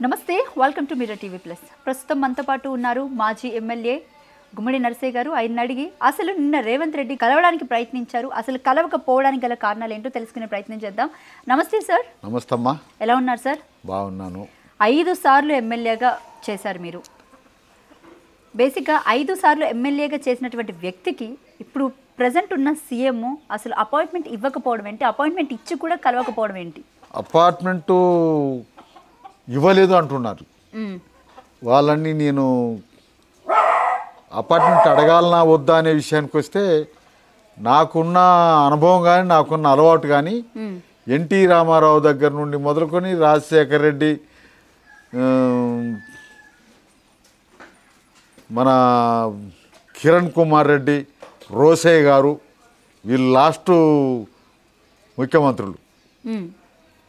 నమస్తే welcome to mirror TV plus. ప్రస్తుతం మనతో పాటు ఉన్నారు మాజీ ఎమ్మెల్యే గుమ్మడి నరసయ్య గారు. ఆయన అడిగి అసలు నిన్న రేవంత్ రెడ్డి కలవడానికి ప్రయత్నించారు, అసలు కలవకపోవడానికి గల కారణాలు ఏంటో తెలుసుకునే ప్రయత్నం చేద్దాం. నమస్తే సార్. నమస్తే అమ్మా. ఎలా ఉన్నారు సార్? బాగున్నాను. 5 సార్లు ఎమ్మెల్యేగా చేశారు మీరు. బేసిక్గా 5 సార్లు ఎమ్మెల్యేగా చేసినటువంటి వ్యక్తికి ఇప్పుడు ప్రజెంట్ ఉన్న సీఎం అసలు అపాయింట్మెంట్ ఇవ్వకపోవడం ఏంటి, అపాయింట్మెంట్ ఇచ్చి కూడా కలవకపోవడం ఏంటి? అపార్ట్మెంటు ఇవ్వలేదు అంటున్నారు వాళ్ళని. నేను అపార్ట్మెంట్ అడగాలనా వద్దా అనే విషయానికి వస్తే నాకున్న అనుభవం కానీ నాకున్న అలవాటు కానీ ఎన్టీ రామారావు దగ్గర నుండి మొదలుకొని రాజశేఖర్ రెడ్డి, మన కిరణ్ కుమార్ రెడ్డి, రోసయ్య గారు, వీళ్ళు లాస్ట్ ముఖ్యమంత్రులు.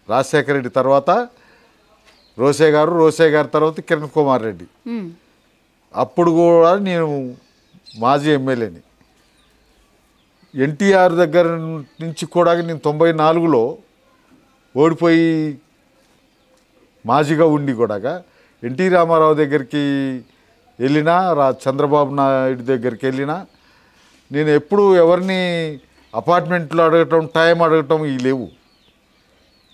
రాజశేఖర రెడ్డి తర్వాత రోసయ్య గారు, రోసయ్య గారి తర్వాత కిరణ్ కుమార్ రెడ్డి. అప్పుడు కూడా నేను మాజీ ఎమ్మెల్యేని. ఎన్టీఆర్ దగ్గర నుంచి కూడా నేను 94లో ఓడిపోయి మాజీగా ఉండి కూడా ఎన్టీ రామారావు దగ్గరికి వెళ్ళినా, చంద్రబాబు నాయుడు దగ్గరికి వెళ్ళినా నేను ఎప్పుడు ఎవరిని అపార్ట్మెంట్లో అడగటం, టైం అడగటం ఇవి లేవు.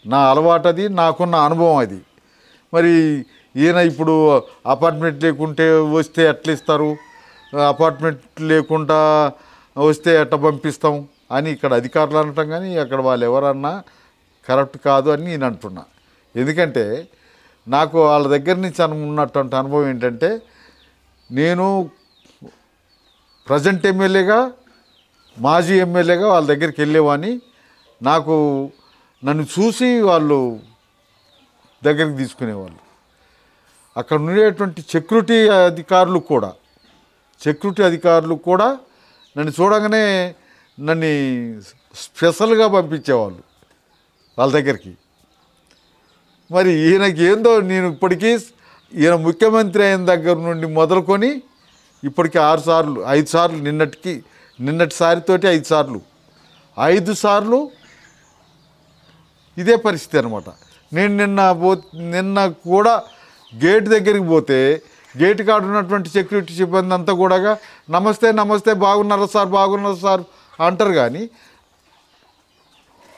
నా అలవాటు అది, నాకున్న అనుభవం అది. మరి ఈయన ఇప్పుడు అపార్ట్మెంట్ లేకుంటే వస్తే ఎట్లా ఇస్తారు, అపార్ట్మెంట్ లేకుండా వస్తే ఎట్లా పంపిస్తాం అని ఇక్కడ అధికారులు అనటం కానీ అక్కడ వాళ్ళు ఎవరన్నా కరెక్ట్ కాదు అని నేను అంటున్నా. ఎందుకంటే నాకు వాళ్ళ దగ్గర నుంచి ఉన్నటువంటి అనుభవం ఏంటంటే, నేను ప్రజెంట్ ఎమ్మెల్యేగా, మాజీ ఎమ్మెల్యేగా వాళ్ళ దగ్గరికి వెళ్ళేవాని. నన్ను చూసి వాళ్ళు దగ్గరికి తీసుకునేవాళ్ళు. అక్కడ ఉండేటువంటి సెక్యూరిటీ అధికారులు కూడా నన్ను చూడగానే నన్ను స్పెషల్గా పంపించేవాళ్ళు వాళ్ళ దగ్గరికి. మరి ఈయనకి ఏందో, నేను ఇప్పటికీ ఈయన ముఖ్యమంత్రి అయిన దగ్గర నుండి మొదలుకొని ఇప్పటికీ 5 సార్లు, నిన్నటిసారితోటి 5 సార్లు, 5 సార్లు ఇదే పరిస్థితి అనమాట. నేను నిన్న కూడా గేట్ దగ్గరికి పోతే గేట్ కాడ ఉన్నటువంటి సెక్యూరిటీ సిబ్బంది అంతా కూడా నమస్తే బాగున్నారా సార్ అంటారు, కానీ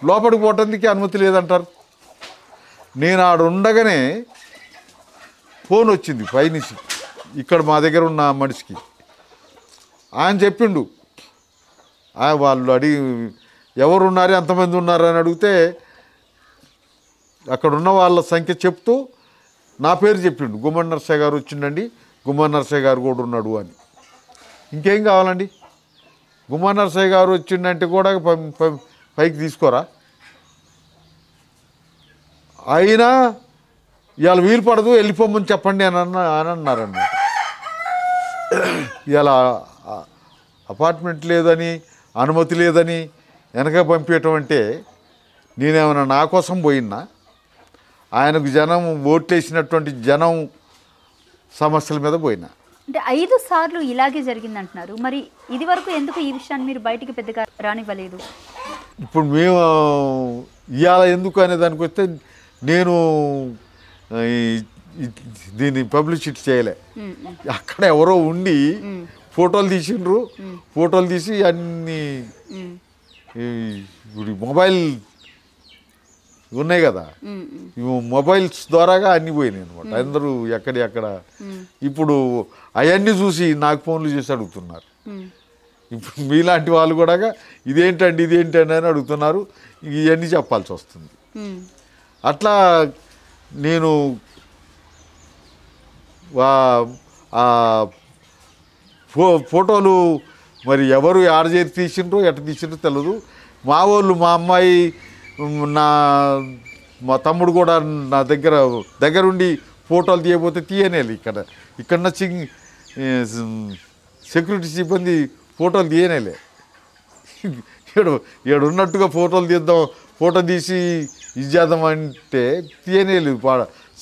లోపలికి పోవటానికి అనుమతి లేదంటారు. నేను ఆడ ఉండగానే ఫోన్ వచ్చింది పైనుంచి, ఇక్కడ మా దగ్గర ఉన్న మనిషికి. ఆయన చెప్పిండు, వాళ్ళు అడిగి ఎవరున్నారు, ఎంతమంది ఉన్నారు అని అడిగితే అక్కడ ఉన్న వాళ్ళ సంఖ్య చెప్తూ నా పేరు చెప్పిండు. గుమ్మడి నరసయ్య గారు వచ్చిండండి, గుమ్మడి నరసయ్య గారు కూడా ఉన్నాడు అని. ఇంకేం కావాలండి? గుమ్మడి నరసయ్య గారు వచ్చిండంటే కూడా పైకి తీసుకోరా? అయినా ఇవాళ వీలు పడదు, వెళ్ళిపోమని చెప్పండి అని అన్నారన్నమాట. ఇవాళ అపార్ట్మెంట్ లేదని, అనుమతి లేదని వెనక పంపించటం అంటే నేనేమన్నా నా కోసం పోయినా, ఆయనకు జనం ఓట్లేసినటువంటి జనం సమస్యల మీద పోయినా. అంటే 5 సార్లు ఇలాగే జరిగింది అంటున్నారు. మరి ఇది వరకు ఎందుకు ఈ విషయాన్ని మీరు బయటికి పెద్దగా రానివ్వలేదు? ఇప్పుడు మేము ఇవాళ ఎందుకు అనే దానికి వస్తే, నేను దీన్ని పబ్లిసిటీ చేయలే. అక్కడ ఎవరో ఉండి ఫోటోలు తీసిండ్రు, ఫోటోలు తీసి అన్ని ఇప్పుడు మొబైల్ ఉన్నాయి కదా, మొబైల్స్ ద్వారాగా అన్నీ పోయినాయి అనమాట. అందరూ ఎక్కడ ఇప్పుడు అవన్నీ చూసి నాకు ఫోన్లు చేసి అడుగుతున్నారు. ఇప్పుడు మీలాంటి వాళ్ళు కూడా ఇదేంటండి అని అడుగుతున్నారు. ఇవన్నీ చెప్పాల్సి వస్తుంది. అట్లా నేను ఫోటోలు మరి ఎవరు చేసి తీసిండ్రో ఎట్లా తీసిండ్రో తెలియదు. మా వాళ్ళు, మా అమ్మాయి, మా తమ్ముడు కూడా నా దగ్గరుండి ఫోటోలు తీయబోతే తీయనేది. ఇక్కడ సెక్యూరిటీ సిబ్బంది ఫోటోలు తీయనేలే. ఇక్కడ ఉన్నట్టుగా ఫోటోలు తీద్దాం, ఫోటో తీసి ఇది చేద్దామంటే తీయనేలేదు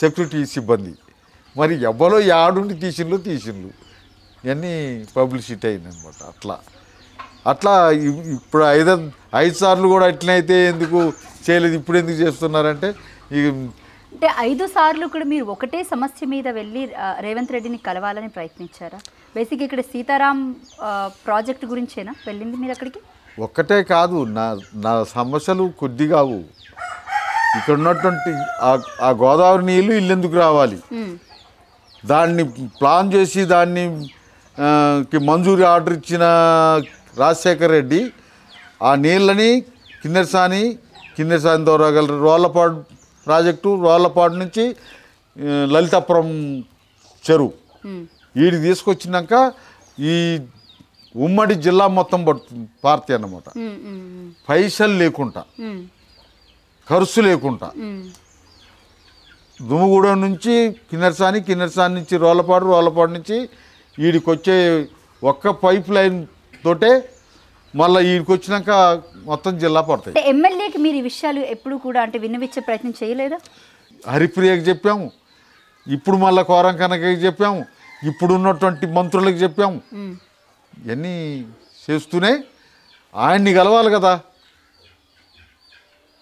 సెక్యూరిటీ సిబ్బంది. మరి ఎవరో యాడుండి తీసిండ్రు ఇవన్నీ పబ్లిసిటీ అయిందనమాట. అట్లా ఇప్పుడు 5 సార్లు కూడా అట్లయితే ఎందుకు చేయలేదు, ఇప్పుడు ఎందుకు చేస్తున్నారంటే అంటే 5 సార్లు కూడా మీరు ఒకటే సమస్య మీద వెళ్ళి రేవంత్ రెడ్డిని కలవాలని ప్రయత్నించారా? బేసిక్ ఇక్కడ సీతారాం ప్రాజెక్ట్ గురించేనా వెళ్ళింది మీరు అక్కడికి? ఒక్కటే కాదు, నా సమస్యలు కొద్ది కావు. ఇక్కడ ఉన్నటువంటి ఆ గోదావరి నీళ్ళు ఇల్లెందుకు రావాలి, దాన్ని ప్లాన్ చేసి దాన్ని మంజూరీ ఆర్డర్ ఇచ్చిన రాజశేఖర్ రెడ్డి ఆ నీళ్ళని కిన్నెరసాని ద్వారా రోళ్లపాడు ప్రాజెక్టు, రోళ్లపాడు నుంచి లలితాపురం చెరువు వీడికి తీసుకొచ్చినాక ఈ ఉమ్మడి జిల్లా మొత్తం పారుతాయి అన్నమాట. పైసలు లేకుండా, ఖర్చు లేకుండా దుమ్ముగూడెం నుంచి కిన్నెరసాని నుంచి రోళ్లపాడు నుంచి వీడికి వచ్చే ఒక్క పైప్ లైన్ తోటే మళ్ళీ వీడికి వచ్చినాక మొత్తం జిల్లా పడతాయి. ఎమ్మెల్యేకి మీరు ఈ విషయాలు ఎప్పుడు కూడా అంటే విన్నవిచ్చే ప్రయత్నం చేయలేదా? హరిప్రియకి చెప్పాము, ఇప్పుడు మళ్ళీ కోరంకనకి చెప్పాము, ఇప్పుడు ఉన్నటువంటి మంత్రులకు చెప్పాము. ఇవన్నీ చేస్తూనే ఆయన్ని కలవాలి కదా,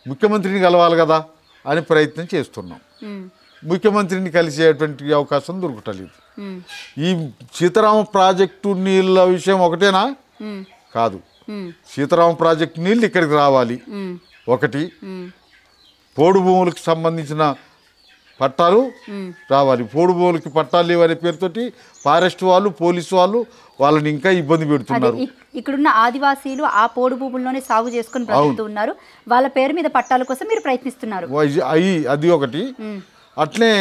ముఖ్యమంత్రిని కలవాలి కదా అని ప్రయత్నం చేస్తున్నాం. ముఖ్యమంత్రిని కలిసేటువంటి అవకాశం దొరకటలేదు. ఈ సీతారామ ప్రాజెక్టు నీళ్ళ విషయం ఒకటేనా? కాదు, సీతారామ ప్రాజెక్టు నీళ్ళు ఇక్కడికి రావాలి ఒకటి, పోడు భూములకు సంబంధించిన పట్టాలు రావాలి. పోడు భూములకి పట్టాలు లేవనే పేరుతోటి ఫారెస్ట్ వాళ్ళు, పోలీసు వాళ్ళు వాళ్ళని ఇంకా ఇబ్బంది పెడుతున్నారు. ఇక్కడున్న ఆదివాసీలు ఆ పోడు భూముల్లోనే సాగు చేసుకుని బ్రతుకుతూ ఉన్నారు. వాళ్ళ పేరు మీద పట్టాల కోసం మీరు ప్రయత్నిస్తున్నారు. అది ఒకటి. అట్లే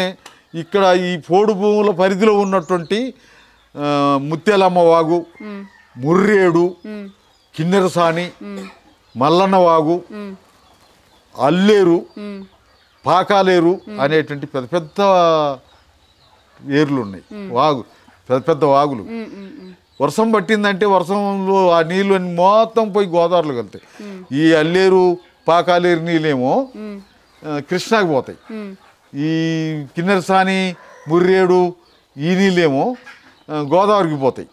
ఇక్కడ ఈ పోడు భూముల పరిధిలో ఉన్నటువంటి ముత్యాలమ్మ వాగు, ముర్రేడు, కిన్నెరసాని, మల్లన్న వాగు, అల్లేరు, పాకాలేరు అనేటువంటి పెద్ద పెద్ద ఏర్లు ఉన్నాయి, పెద్ద పెద్ద వాగులు. వర్షం పట్టిందంటే వర్షంలో ఆ నీళ్ళు మొత్తం పోయి గోదావరిలో వెళ్తాయి. ఈ అల్లేరు, పాకాలేరు నీళ్ళేమో కృష్ణాకి పోతాయి. ఈ కిన్నెరసాని, ముర్రేడు ఈ నీళ్ళేమో గోదావరికి పోతాయి.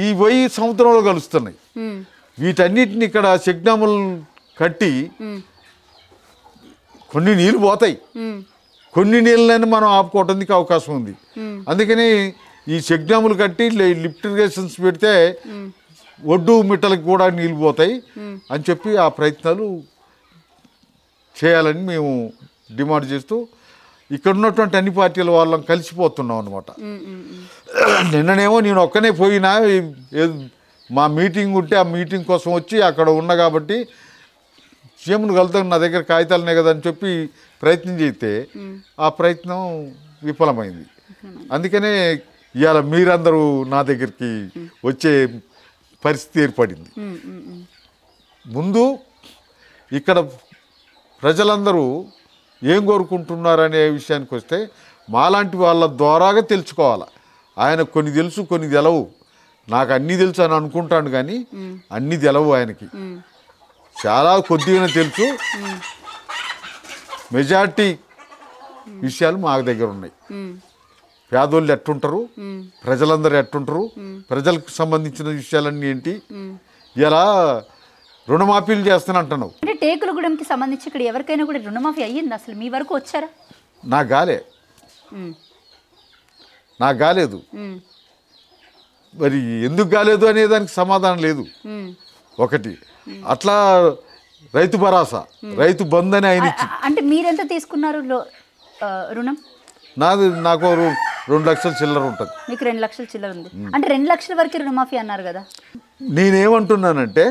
ఈ పోయి సముద్రంలో కలుస్తున్నాయి. వీటన్నిటిని ఇక్కడ చెక్ డ్యాములు కట్టి కొన్ని నీళ్ళు పోతాయి, కొన్ని నీళ్ళని మనం ఆపుకోవడానికి అవకాశం ఉంది. అందుకని ఈ చెక్ డ్యాములు కట్టి లిఫ్ట్ ఇరిగేషన్స్ పెడితే ఒడ్డు మిట్టలకు కూడా నీళ్ళు పోతాయి అని చెప్పి ఆ ప్రయత్నాలు చేయాలని మేము డిమాండ్ చేస్తూ ఇక్కడ ఉన్నటువంటి అన్ని పార్టీల వాళ్ళం కలిసిపోతున్నాం అనమాట. నిన్ననేమో నేను ఒక్కనే పోయినా, మా మీటింగ్ ఉంటే ఆ మీటింగ్ కోసం వచ్చి అక్కడ ఉన్నా కాబట్టి సీఎంను కలుద్దాం, నా దగ్గర కాగితాలనే కదా అని చెప్పి ప్రయత్నం చేస్తే ఆ ప్రయత్నం విఫలమైంది. అందుకనే ఇవాళ మీరందరూ నా దగ్గరికి వచ్చే పరిస్థితి ఏర్పడింది. ముందు ఇక్కడ ప్రజలందరూ ఏం కోరుకుంటున్నారనే విషయానికి వస్తే మాలాంటి వాళ్ళ ద్వారాగా తెలుసుకోవాలి. ఆయన కొన్ని తెలుసు, కొన్ని తెలవు. నాకు అన్నీ తెలుసు అని అనుకుంటాను, కానీ అన్నీ తెలవు ఆయనకి. చాలా కొద్దిగానే తెలుసు. మెజార్టీ విషయాలు మా దగ్గర ఉన్నాయి. పేదోళ్ళు ఎట్టుంటారు, ప్రజలందరూ ఎట్టుంటారు, ప్రజలకు సంబంధించిన విషయాలన్నీ ఏంటి. ఇలా రుణమాఫీలు చేస్తానంటున్నావు అంటే టేకులగూడెంకి సంబంధించి ఇక్కడ ఎవరికైనా కూడా రుణమాఫీ అయ్యింది? అసలు మీ వరకు వచ్చారా? నాకు కాలేదు. మరి ఎందుకు కాలేదు అనే దానికి సమాధానం లేదు. ఒకటి అట్లా రైతు భరోసా, రైతు బంధు అని ఆయన ఇచ్చి. అంటే మీరెంత తీసుకున్నారు రుణం? నాకు 2 లక్షల చిల్లర ఉంటుంది. మీకు 2 లక్షల చిల్లర ఉంది అంటే 2 లక్షల వరకు రుణమాఫీ అన్నారు కదా. నేనేమంటున్నానంటే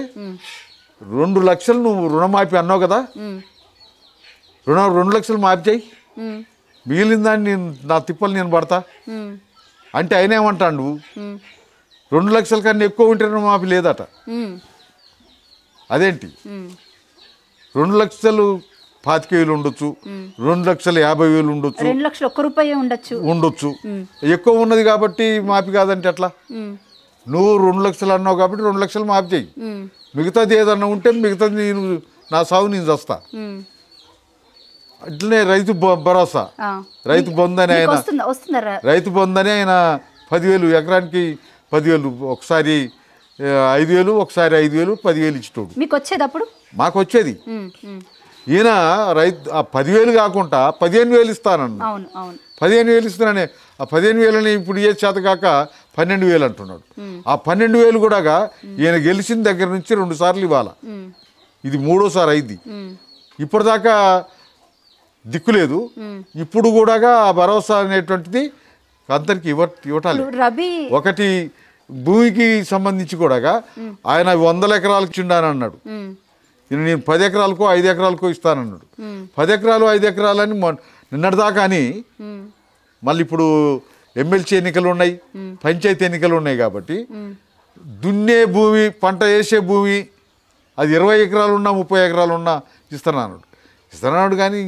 2 లక్షలు నువ్వు రుణమాఫీ అన్నావు కదా, 2 లక్షలు మాఫీ చేయి, మిగిలిన దాన్ని నా తిప్పలు నేను పడతా అంటే ఆయన ఏమంటాడు, నువ్వు 2 లక్షల కన్నా ఎక్కువ ఉంటే రుణమాఫీ లేదట. అదేంటి 2 లక్షలు 25,000 ఉండొచ్చు, 2,50,000 ఉండొచ్చు, 2 లక్షలు ఒక్క రూపాయి ఉండొచ్చు. ఎక్కువ ఉన్నది కాబట్టి మాఫీ కాదంటే ఎట్లా? నువ్వు 2 లక్షలు అన్నావు కాబట్టి 2 లక్షలు మాఫీ చేయి, మిగతాది ఏదన్నా ఉంటే మిగతాది నేను నా సాగు నేను చేస్తా. అట్లనే రైతు భరోసా, రైతు బంధు అని ఆయన 10,000 ఎకరానికి 10,000, ఒకసారి 5,000, ఒకసారి 5,000, 10,000 ఇచ్చేటోడు. మీకు వచ్చేది అప్పుడు? మాకు వచ్చేది. ఈయన రైతు ఆ 10,000 కాకుండా 15,000 ఇస్తానన్న. అవును అవును 15,000 ఇస్తున్నానే, ఆ 15,000ని ఇప్పుడు ఏ చేత కాక 12,000 అంటున్నాడు. ఆ 12,000 కూడా ఈయన గెలిచిన దగ్గర నుంచి 2 సార్లు ఇవ్వాలా, ఇది 3వ సారి అయింది. ఇప్పటిదాకా దిక్కులేదు. ఇప్పుడు కూడా ఆ భరోసా అనేటువంటిది అందరికి ఇవ్వటాలి. రబీ ఒకటి భూమికి సంబంధించి కూడా ఆయన 100 ఎకరాలకు ఇచ్చిండని అన్నాడు. నేను 10 ఎకరాలకో 5 ఎకరాలకో ఇస్తానన్నాడు. 10 ఎకరాలు 5 ఎకరాలని నిన్నటిదాకా అని మళ్ళీ ఇప్పుడు ఎమ్మెల్సీ ఎన్నికలు ఉన్నాయి, పంచాయతీ ఎన్నికలు ఉన్నాయి కాబట్టి దున్నే భూమి, పంట వేసే భూమి అది 20 ఎకరాలు ఉన్నా 30 ఎకరాలు ఉన్నా ఇస్తున్నాడు. కానీ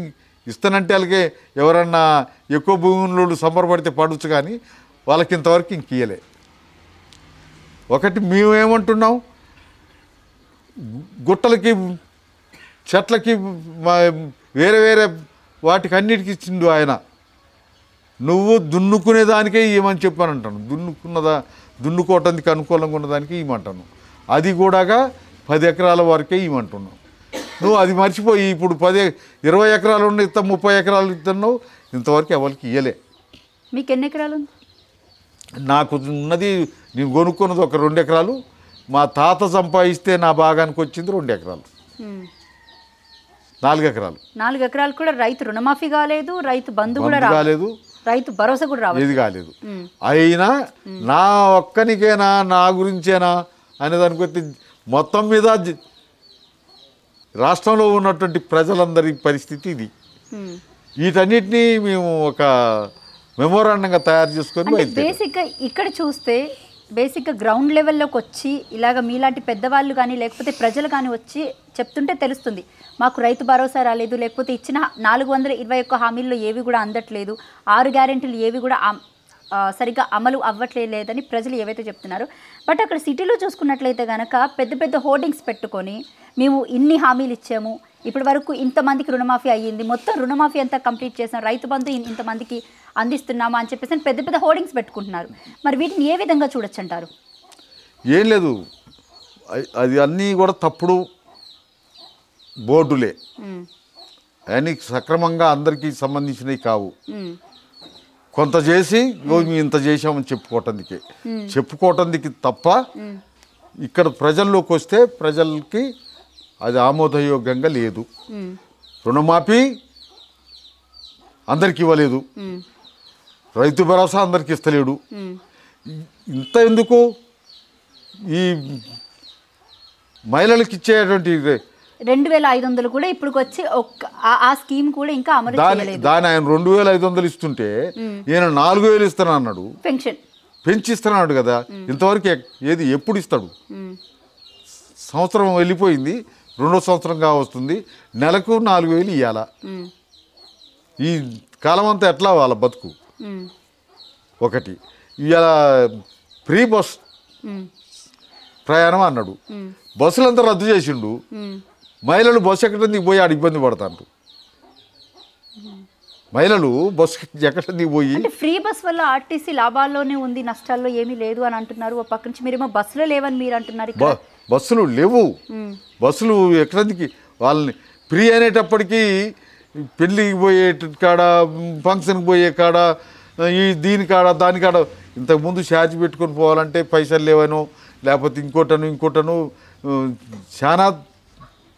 ఇస్తానంటే వాళ్ళకి ఎవరన్నా ఎక్కువ భూములు సంబరపడితే పడవచ్చు, కానీ వాళ్ళకి ఇంతవరకు ఇంక ఇయ్యలే. ఒకటి మేమేమంటున్నాం, గుట్టలకి చెట్లకి వేరే వేరే వాటికి అన్నిటికి ఇచ్చిండు ఆయన. నువ్వు దున్నుకునేదానికే ఇవ్వమని చెప్పానంటాను. దున్నుకోవటానికి అనుకూలంగా ఉన్నదానికి ఇవ్వమంటాను. అది కూడా 10 ఎకరాల వరకే ఇవ్వమంటున్నావు. నువ్వు అది మర్చిపోయి ఇప్పుడు 20 ఎకరాలు ఉన్న ఇస్తా 30 ఎకరాలు ఇస్తున్నావు. ఇంతవరకు ఎవరికి ఇయ్యలే. మీకు ఎన్ని ఎకరాలు ఉంది? నాకు ఉన్నది, నేను కొనుక్కున్నది ఒక 2 ఎకరాలు. మా తాత సంపాదిస్తే నా భాగానికి వచ్చింది 2 ఎకరాలు. 4 ఎకరాలు. 4 ఎకరాలు కూడా రైతు రుణమాఫీ కాలేదు, రైతు బంధు కూడా కాలేదు, రైతు భరోసా కూడా రాలేదు, ఏది కాలేదు. అయినా నా ఒక్కనికేనా, నా గురించేనా అనే దానికి మొత్తం మీద రాష్ట్రంలో ఉన్నటువంటి ప్రజలందరి పరిస్థితి ఇది. వీటన్నిటినీ మేము ఒక మెమోరాండంగా తయారు చేసుకొని బేసిక్గా ఇక్కడ చూస్తే బేసిక్గా గ్రౌండ్ లెవెల్లోకి వచ్చి ఇలాగ మీలాంటి పెద్దవాళ్ళు కానీ లేకపోతే ప్రజలు కానీ వచ్చి చెప్తుంటే తెలుస్తుంది, మాకు రైతు భరోసా రాలేదు, లేకపోతే ఇచ్చిన 421 హామీల్లో ఏవి కూడా అందట్లేదు, 6 గ్యారెంటీలు ఏవి కూడా సరిగ్గా అమలు అవ్వట్లేదని ప్రజలు ఏవైతే చెప్తున్నారో. బట్ అక్కడ సిటీలో చూసుకున్నట్లయితే కనుక పెద్ద పెద్ద హోర్డింగ్స్ పెట్టుకొని మేము ఇన్ని హామీలు ఇచ్చాము, ఇప్పటి వరకు ఇంతమందికి రుణమాఫీ అయ్యింది, మొత్తం రుణమాఫీ అంతా కంప్లీట్ చేసాం, రైతు బంధు ఇంతమందికి అందిస్తున్నామా అని చెప్పేసి పెద్ద పెద్ద హోర్డింగ్స్ పెట్టుకుంటున్నారు. మరి వీటిని ఏ విధంగా చూడొచ్చు అంటారు? ఏం లేదు, అది అన్నీ కూడా తప్పుడు బోర్డులే, అన్నీ సక్రమంగా అందరికీ సంబంధించినవి కావు. కొంత చేసి మేము ఇంత చేసామని చెప్పుకోవటానికి తప్ప ఇక్కడ ప్రజల్లోకి వస్తే ప్రజలకి అది ఆమోదయోగ్యంగా లేదు. రుణమాఫీ అందరికి ఇవ్వలేదు, రైతు భరోసా అందరికి ఇస్తలేడు. ఇంత ఎందుకు ఈ మహిళలకు ఇచ్చేటువంటి 2,500 కూడా ఇప్పుడు వచ్చి ఆ స్కీమ్ కూడా ఇంకా అమలు చేయలేదు. దాని ఆయన 2,500 ఇస్తుంటే ఈయన 4,000 ఇస్తాను అన్నాడు, పెన్షన్ పెంచిస్తున్నాడు కదా. ఇంతవరకు ఏది ఎప్పుడు ఇస్తాడు? సంవత్సరం వెళ్ళిపోయింది, 2వ సంవత్సరంగా వస్తుంది, నెలకు 4,000 ఇవ్వాలా? ఈ కాలం అంతా ఎట్లా వాళ్ళ బతుకు? ఒకటి ఇవాళ ఫ్రీ బస్ ప్రయాణం అన్నాడు, బస్సులంతా రద్దు చేసిండు. మహిళలు బస్సు ఎక్కడానికి పోయి ఆడ ఇబ్బంది పడతారు. మహిళలు బస్సు ఎక్కడానికి పోయి ఫ్రీ బస్ వల్ల ఆర్టీసీ లాభాల్లోనే ఉంది, నష్టాల్లో ఏమీ లేదు అని అంటున్నారు. ఒక పక్క నుంచి మీరేమో బస్సులో లేవని మీరు అంటున్నారు. బస్సులు లేవు, బస్సులు ఎక్కడానికి వాళ్ళని ఫ్రీ అనేటప్పటికీ పెళ్ళికి పోయే కాడ, ఫంక్షన్కి పోయే కాడ, దీని కాడ దాని కాడ ఇంతకుముందు ఛార్జ్ పెట్టుకొని పోవాలంటే పైసలు లేవనో లేకపోతే ఇంకోటను చాలా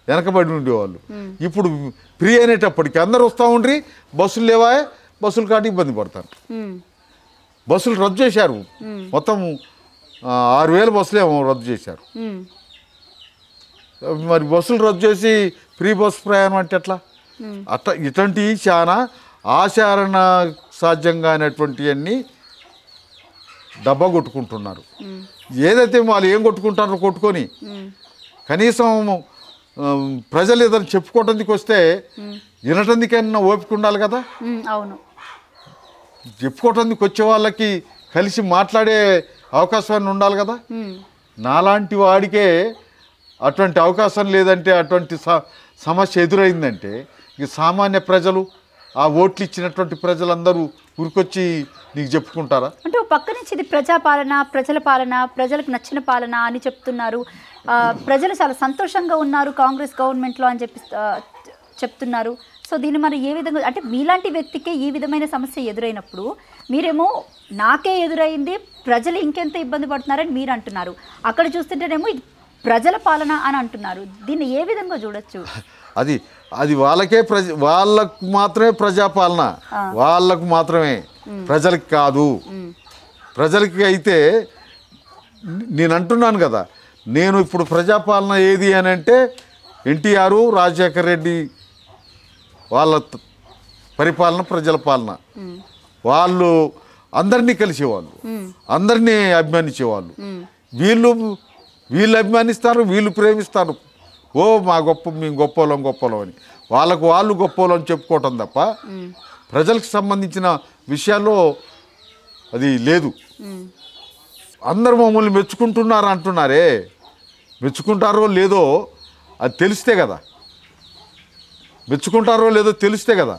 వెనకబడి ఉండేవాళ్ళు. ఇప్పుడు ఫ్రీ అనేటప్పటికి అందరు వస్తూ ఉండ్రి, బస్సులు లేవా, బస్సుల కాటి ఇబ్బంది పడతారు. బస్సులు రద్దు చేశారు, మొత్తం 6,000 బస్సులు ఏమో రద్దు చేశారు. మరి బస్సులు రద్దు చేసి ఫ్రీ బస్సు ప్రయాణం అంటే ఎట్లా? అట్లా ఇటువంటివి చాలా ఆచరణ సాధ్యంగా అనేటువంటివన్నీ డబ్బా కొట్టుకుంటున్నారు. ఏదైతే వాళ్ళు ఏం కొట్టుకుంటారో కొట్టుకొని కనీసం ప్రజలు ఏదైనా చెప్పుకోవటానికి వస్తే వినటానికైనా ఓపిక ఉండాలి కదా. అవును, చెప్పుకోవటానికి వచ్చే వాళ్ళకి కలిసి మాట్లాడే అవకాశాన్ని ఉండాలి కదా. నాలాంటి వాడికే అటువంటి అవకాశం లేదంటే, అటువంటి సమస్య ఎదురైందంటే ఇక సామాన్య ప్రజలు, ఆ ఓట్లు ఇచ్చినటువంటి ప్రజలందరూ ఊరికొచ్చి నీకు చెప్పుకుంటారా? అంటే పక్క నుంచి ఇది ప్రజాపాలన, ప్రజల పాలన, ప్రజలకు నచ్చిన పాలన అని చెప్తున్నారు. ప్రజలు చాలా సంతోషంగా ఉన్నారు కాంగ్రెస్ గవర్నమెంట్లో అని చెప్పి చెప్తున్నారు. సో దీన్ని మరి ఏ విధంగా అంటే మీలాంటి వ్యక్తికే ఈ విధమైన సమస్య ఎదురైనప్పుడు మీరేమో నాకే ఎదురైంది ప్రజలు ఇంకెంత ఇబ్బంది పడుతున్నారని మీరు అంటున్నారు, అక్కడ చూస్తుంటేనేమో ఇది ప్రజల పాలన అని అంటున్నారు. దీన్ని ఏ విధంగా చూడొచ్చు? అది వాళ్ళకు మాత్రమే ప్రజాపాలన, వాళ్ళకు మాత్రమే, ప్రజలకు కాదు. ప్రజలకి అయితే నేను అంటున్నాను కదా, నేను ఇప్పుడు ప్రజాపాలన ఏది అని అంటే ఎన్టీఆర్ రాజశేఖర రెడ్డి వాళ్ళ పరిపాలన ప్రజల పాలన. వాళ్ళు అందరినీ కలిసేవాళ్ళు, అందరినీ అభిమానించేవాళ్ళు. వీళ్ళు అభిమానిస్తారు, వీళ్ళు ప్రేమిస్తారు. ఓ మా మేము గొప్పలం అని వాళ్ళు గొప్పలం చెప్పుకోవటం తప్ప ప్రజలకు సంబంధించిన విషయాల్లో అది లేదు. అందరు మమ్మల్ని మెచ్చుకుంటున్నారు అంటున్నారే, మెచ్చుకుంటారో లేదో అది తెలిస్తే కదా, మెచ్చుకుంటారో లేదో తెలిస్తే కదా.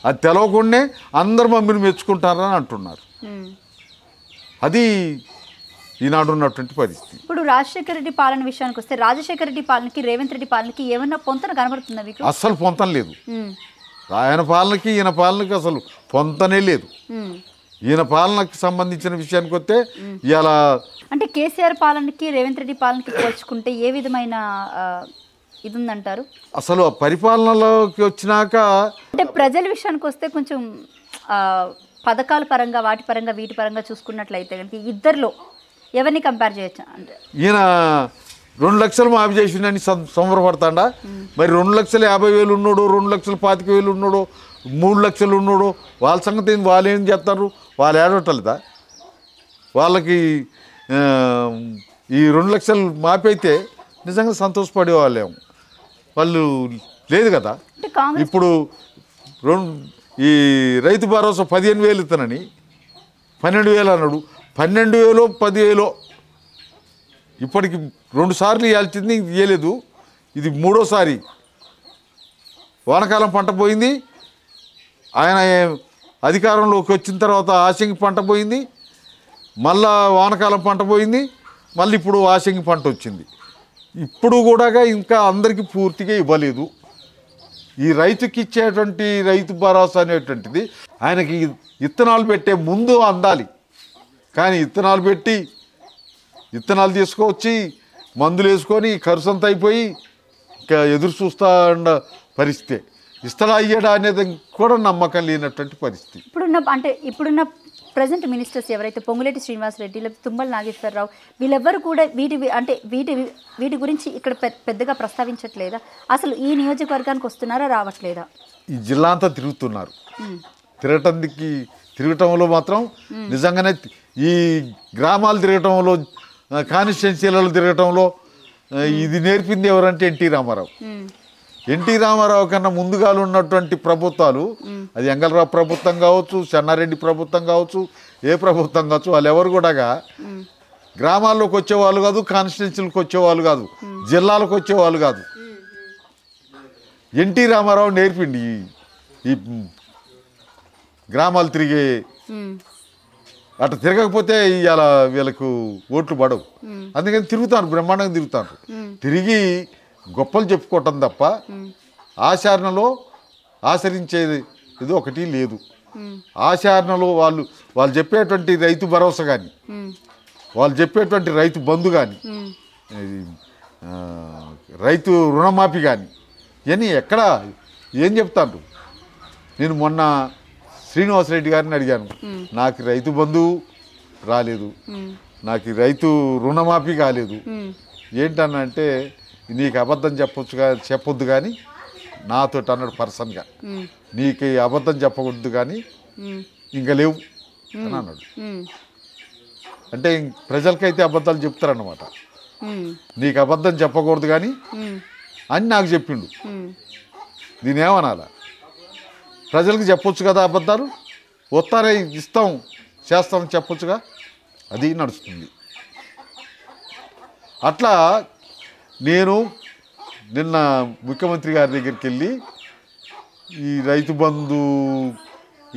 అది తెలవకుండానే అందరు మమ్మల్ని మెచ్చుకుంటారని అంటున్నారు. అది ఈనాడు ఉన్నటువంటి పరిస్థితి. ఇప్పుడు రాజశేఖర రెడ్డి పాలన విషయానికి వస్తే రాజశేఖర రెడ్డి పాలనకి రేవంత్ రెడ్డి పాలనకి ఏమన్నా పొంతన కనబడుతుందా మీకు? అస్సలు పొంతన లేదు. ఆయన పాలనకి ఈయన పాలనకి అసలు పొంతనే లేదు. ఈయన పాలనకు సంబంధించిన విషయానికి వస్తే ఇలా అంటే కేసీఆర్ పాలనకి రేవంత్ రెడ్డి పాలనకి పోల్చుకుంటే ఏ విధమైన ఇది ఉందంటారు? అసలు పరిపాలనలోకి వచ్చినాక అంటే ప్రజల విషయానికి వస్తే కొంచెం పథకాల పరంగా వాటి పరంగా వీటి పరంగా చూసుకున్నట్లయితే కనుక ఇద్దరిలో ఎవరిని కంపేర్ చేయొచ్చు అంటే? ఈయన 2 లక్షలు మాఫీ చేసిండని సంబరపడతాడా? మరి 2,50,000 ఉన్నాడు, 2,25,000 ఉన్నాడు, 3 లక్షలు ఉన్నాడు, వాళ్ళ సంగతి వాళ్ళు ఏం చేస్తారు? వాళ్ళు ఏడవటలేదా? వాళ్ళకి ఈ 2 లక్షలు మాఫీ అయితే నిజంగా సంతోషపడేవాళ్ళేమో. వాళ్ళు లేదు కదా. ఇప్పుడు ఈ రైతు భరోసా 15,000 ఇస్తానని 12,000 అన్నాడు. 12,000 10,000 ఇప్పటికి 2 సార్లు ఇవ్వాల్సింది, ఇవ్వలేదు. ఇది 3వసారి. వానకాలం పంట పోయింది, ఆయన అధికారంలోకి వచ్చిన తర్వాత ఆశంగి పంట పోయింది, మళ్ళా వానకాలం పంట పోయింది, మళ్ళీ ఇప్పుడు ఆశంగి పంట వచ్చింది. ఇప్పుడు కూడా ఇంకా అందరికీ పూర్తిగా ఇవ్వలేదు. ఈ రైతుకి ఇచ్చేటువంటి రైతు భరోసా అనేటువంటిది ఆయనకి విత్తనాలు పెట్టే ముందు అందాలి. కానీ విత్తనాలు పెట్టి విత్తనాలు తీసుకొచ్చి మందులు వేసుకొని ఖర్చు అంతా అయిపోయి ఇంకా ఎదురు చూస్తా ఉన్న పరిస్థితి. ఇస్తడా అయ్యాడా అనేది కూడా నమ్మకం లేనటువంటి పరిస్థితి. ఇప్పుడున్న ప్రజెంట్ మినిస్టర్స్ ఎవరైతే పొంగులేటి శ్రీనివాసరెడ్డి, లేకపోతే తుమ్మల నాగేశ్వరరావు, వీళ్ళెవ్వరు కూడా వీటి గురించి ఇక్కడ పెద్దగా ప్రస్తావించట్లేదా? అసలు ఈ నియోజకవర్గానికి వస్తున్నారా, రావట్లేదా? ఈ జిల్లా అంతా తిరుగుతున్నారు. తిరగటంలో మాత్రం నిజంగానే ఈ గ్రామాలు తిరగటంలో, కాన్స్టిట్యున్సీలలో తిరగటంలో ఇది నేర్పింది ఎవరంటే ఎన్టీ రామారావు. ఎన్టీ రామారావు కన్నా ముందుగా ఉన్నటువంటి ప్రభుత్వాలు, అది ఎంగళరావు ప్రభుత్వం కావచ్చు, చెన్నారెడ్డి ప్రభుత్వం కావచ్చు, ఏ ప్రభుత్వం కావచ్చు, వాళ్ళు ఎవరు కూడా గ్రామాల్లోకి వచ్చేవాళ్ళు కాదు, కాన్స్టిట్యున్సీలకు వచ్చేవాళ్ళు కాదు, జిల్లాలకు వచ్చేవాళ్ళు కాదు. ఎన్టీ రామారావు నేర్పిండి ఈ గ్రామాలు తిరిగే. అట్లా తిరగకపోతే ఇవాళ వీళ్ళకు ఓట్లు పడవు. అందుకని తిరుగుతాను, బ్రహ్మాండంగా తిరుగుతాను. తిరిగి గొప్పలు చెప్పుకోవటం తప్ప ఆచరణలో ఆచరించేది ఇది ఒకటి లేదు. ఆచరణలో వాళ్ళు చెప్పేటువంటి రైతు భరోసా కానీ, వాళ్ళు చెప్పేటువంటి రైతు బంధు కానీ, రైతు రుణమాఫీ కానీ, ఇవన్నీ ఎక్కడ ఏం చెప్తాను? నేను మొన్న శ్రీనివాసరెడ్డి గారిని అడిగాను, నాకు రైతు బంధు రాలేదు, నాకు రైతు రుణమాఫీ కాలేదు, ఏంటనంటే నీకు అబద్ధం చెప్పొద్దు కానీ నాతో అన్నాడు పర్సన్గా, నీకు అబద్ధం చెప్పకూడదు కానీ ఇంకా లేవు అని అన్నాడు. అంటే ప్రజలకైతే అబద్ధాలు చెప్తారన్నమాట. నీకు అబద్ధం చెప్పకూడదు కానీ అని నాకు చెప్పిండు. దీనేమనాలా? ప్రజలకు చెప్పొచ్చు కదా అబద్ధాలు, వస్తారే ఇస్తాం చేస్తామని చెప్పొచ్చుగా, అది నడుస్తుంది. అట్లా నేను నిన్న ముఖ్యమంత్రి గారి దగ్గరికి వెళ్ళి ఈ రైతు బంధు,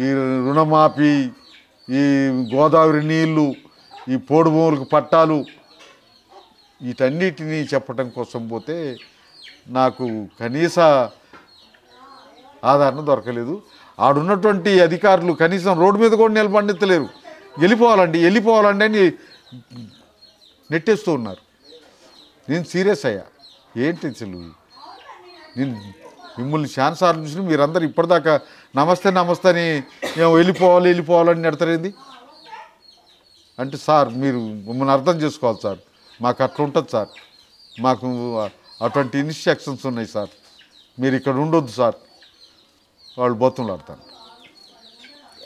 ఈ రుణమాఫీ, ఈ గోదావరి నీళ్ళు, ఈ పోడు భూములకు పట్టాలు, వీటన్నిటినీ చెప్పడం కోసం పోతే నాకు కనీస ఆదరణ దొరకలేదు. ఆడున్నటువంటి అధికారులు కనీసం రోడ్డు మీద కూడా నిలబడితలేరు. వెళ్ళిపోవాలండి అని నెట్టేస్తూ ఉన్నారు. నేను సీరియస్ అయ్యా. ఏంటి అసలు నేను మిమ్మల్ని ఛాన్సార్లు చూసిన మీరందరూ ఇప్పటిదాకా నమస్తే అని మేము వెళ్ళిపోవాలని నెడతారేంది అంటే, సార్ మీరు మమ్మల్ని అర్థం చేసుకోవాలి సార్, మాకు అట్లా ఉంటుంది సార్, మాకు అటువంటి ఇన్స్ట్రక్షన్స్ ఉన్నాయి సార్, మీరు ఇక్కడ ఉండొద్దు సార్, వాళ్ళు బతులాడతారు.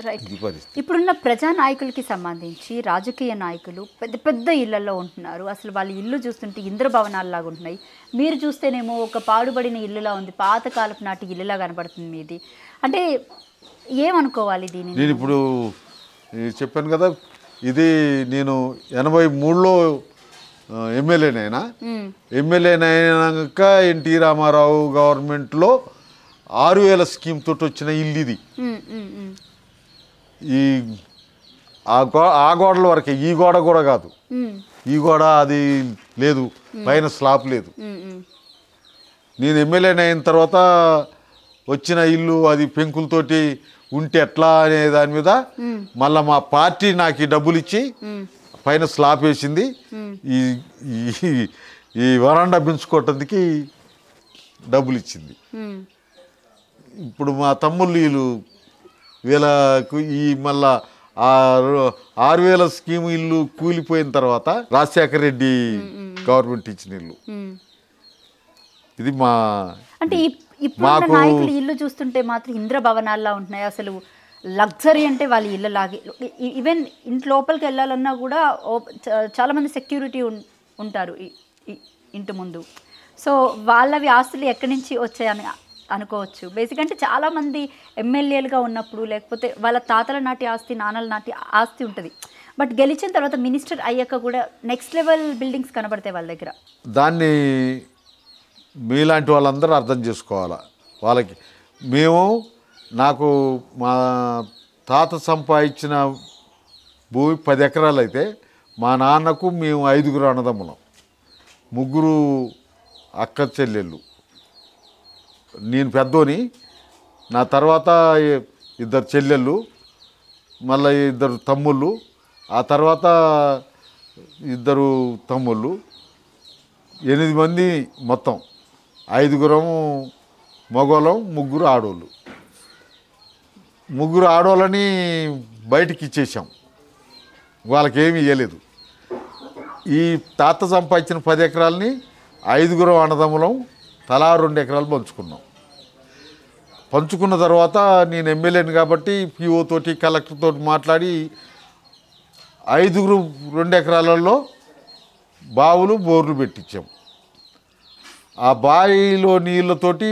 రైట్. ఇప్పుడున్న ప్రజా నాయకులకి సంబంధించి రాజకీయ నాయకులు పెద్ద పెద్ద ఇళ్లలో ఉంటున్నారు. అసలు వాళ్ళ ఇల్లు చూస్తుంటే ఇంద్రభవనాల్లాగా ఉంటున్నాయి. మీరు చూస్తేనేమో ఒక పాడుబడిన ఇల్లులా ఉంది, పాతకాలపు నాటి ఇల్లులా కనబడుతుంది మీది. అంటే ఏమనుకోవాలి దీన్ని? నేను ఇప్పుడు చెప్పాను కదా, ఇది నేను 83లో ఎమ్మెల్యేనైనా. ఎమ్మెల్యేనైనాక ఎన్టీ రామారావు గవర్నమెంట్లో 6000 స్కీమ్ తోటి వచ్చిన ఇల్లు ఇది. ఈ ఆ గోడల వరకే, ఈ గోడ కూడా కాదు, ఈ గోడ అది లేదు, పైన స్లాబ్ లేదు. నేను ఎమ్మెల్యేని అయిన తర్వాత వచ్చిన ఇల్లు అది పెంకులతోటి ఉంటే ఎట్లా అనే దాని మీద మళ్ళీ మా పార్టీ నాకు ఈ డబ్బులు ఇచ్చి పైన స్లాబ్ వేసింది. ఈ వరాండా పెంచుకోవటానికి డబ్బులు ఇచ్చింది. ఇప్పుడు మా తమ్ముళ్ళు వీళ్ళకు ఈ మళ్ళా 6000 స్కీమ్ ఇల్లు కూలిపోయిన తర్వాత రాజశేఖర రెడ్డి గవర్నమెంట్ ఇచ్చిన ఇల్లు ఇది. మా అంటే ఇప్పుడు నాయకులు ఇల్లు చూస్తుంటే మాత్రం ఇంద్రభవనాల్లో ఉంటున్నాయి. అసలు లగ్జరీ అంటే వాళ్ళ ఇల్లు లాగే. ఈవెన్ ఇంటి లోపలికి వెళ్ళాలన్నా కూడా చాలామంది సెక్యూరిటీ ఉంటారు ఇంటి ముందు. సో వాళ్ళవి ఆస్తులు ఎక్కడి నుంచి వచ్చాయని అనుకోవచ్చు. బేసిక్ అంటే చాలామంది ఎమ్మెల్యేలుగా ఉన్నప్పుడు లేకపోతే వాళ్ళ తాతల నాటి ఆస్తి, నాన్నల నాటి ఆస్తి ఉంటుంది. బట్ గెలిచిన తర్వాత మినిస్టర్ అయ్యాక కూడా నెక్స్ట్ లెవెల్ బిల్డింగ్స్ కనబడతాయి వాళ్ళ దగ్గర. దాన్ని మీలాంటి వాళ్ళందరూ అర్థం చేసుకోవాలా. వాళ్ళకి నాకు మా తాత సంపాదించిన భూమి 10 ఎకరాలు అయితే మా నాన్నకు మేము 5 అన్నదమ్ములం, 3 అక్క చెల్లెళ్ళు, నేను పెద్దోని, నా తర్వాత 2 చెల్లెళ్ళు, మళ్ళీ 2 తమ్ముళ్ళు, ఆ తర్వాత 2 తమ్ముళ్ళు, 8 మంది మొత్తం. 5 మగవాళ్ళం, 3 ఆడవాళ్ళు. 3 ఆడవాళ్ళని బయటికి ఇచ్చేసాం, వాళ్ళకేమీ ఇవ్వలేదు. ఈ తాత సంపాదించిన 10 ఎకరాలని 5 అన్నదమ్ములం తలా 2 ఎకరాలు పంచుకున్నాం. పంచుకున్న తర్వాత నేను ఎమ్మెల్యేని కాబట్టి పిఓ తోటి కలెక్టర్ తోటి మాట్లాడి 5 2 ఎకరాలలో బావులు బోర్లు పెట్టించాం. ఆ బావిలో నీళ్ళతోటి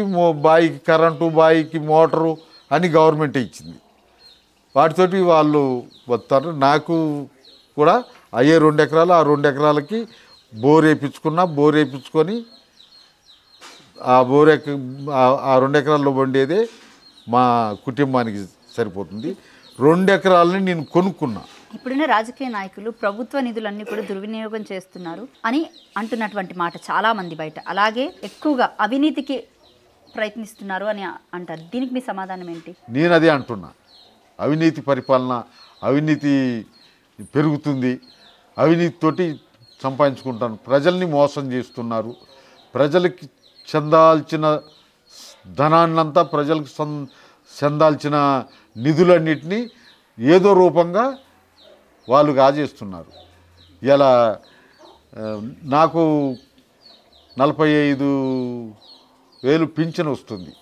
బావికి కరెంటు, బావికి మోటారు అని గవర్నమెంట్ ఇచ్చింది. వాటితోటి వాళ్ళు వస్తారు. నాకు కూడా అయ్యే 2 ఎకరాలు, ఆ 2 ఎకరాలకి బోర్ వేయించుకొని ఆ 2 ఎకరాల్లో వండేదే మా కుటుంబానికి సరిపోతుంది. 2 ఎకరాలని నేను కొనుక్కున్నా. ఇప్పుడున్న రాజకీయ నాయకులు ప్రభుత్వ నిధులన్నీ కూడా దుర్వినియోగం చేస్తున్నారు అని అంటున్నటువంటి మాట చాలామంది బయట. అలాగే ఎక్కువగా అవినీతికి ప్రయత్నిస్తున్నారు అని అంటారు. దీనికి మీ సమాధానం ఏంటి? నేను అదే అంటున్నా. అవినీతి పరిపాలన, అవినీతి పెరుగుతుంది, అవినీతితోటి సంపాదించుకుంటాను. ప్రజల్ని మోసం చేస్తున్నారు. ప్రజలకి చెందాల్సిన ధనాన్నంతా, ప్రజలకు చెందాల్సిన నిధులన్నిటినీ ఏదో రూపంగా వాళ్ళు కాజేస్తున్నారు. ఇలా నాకు 45,000 పింఛన్ వస్తుంది.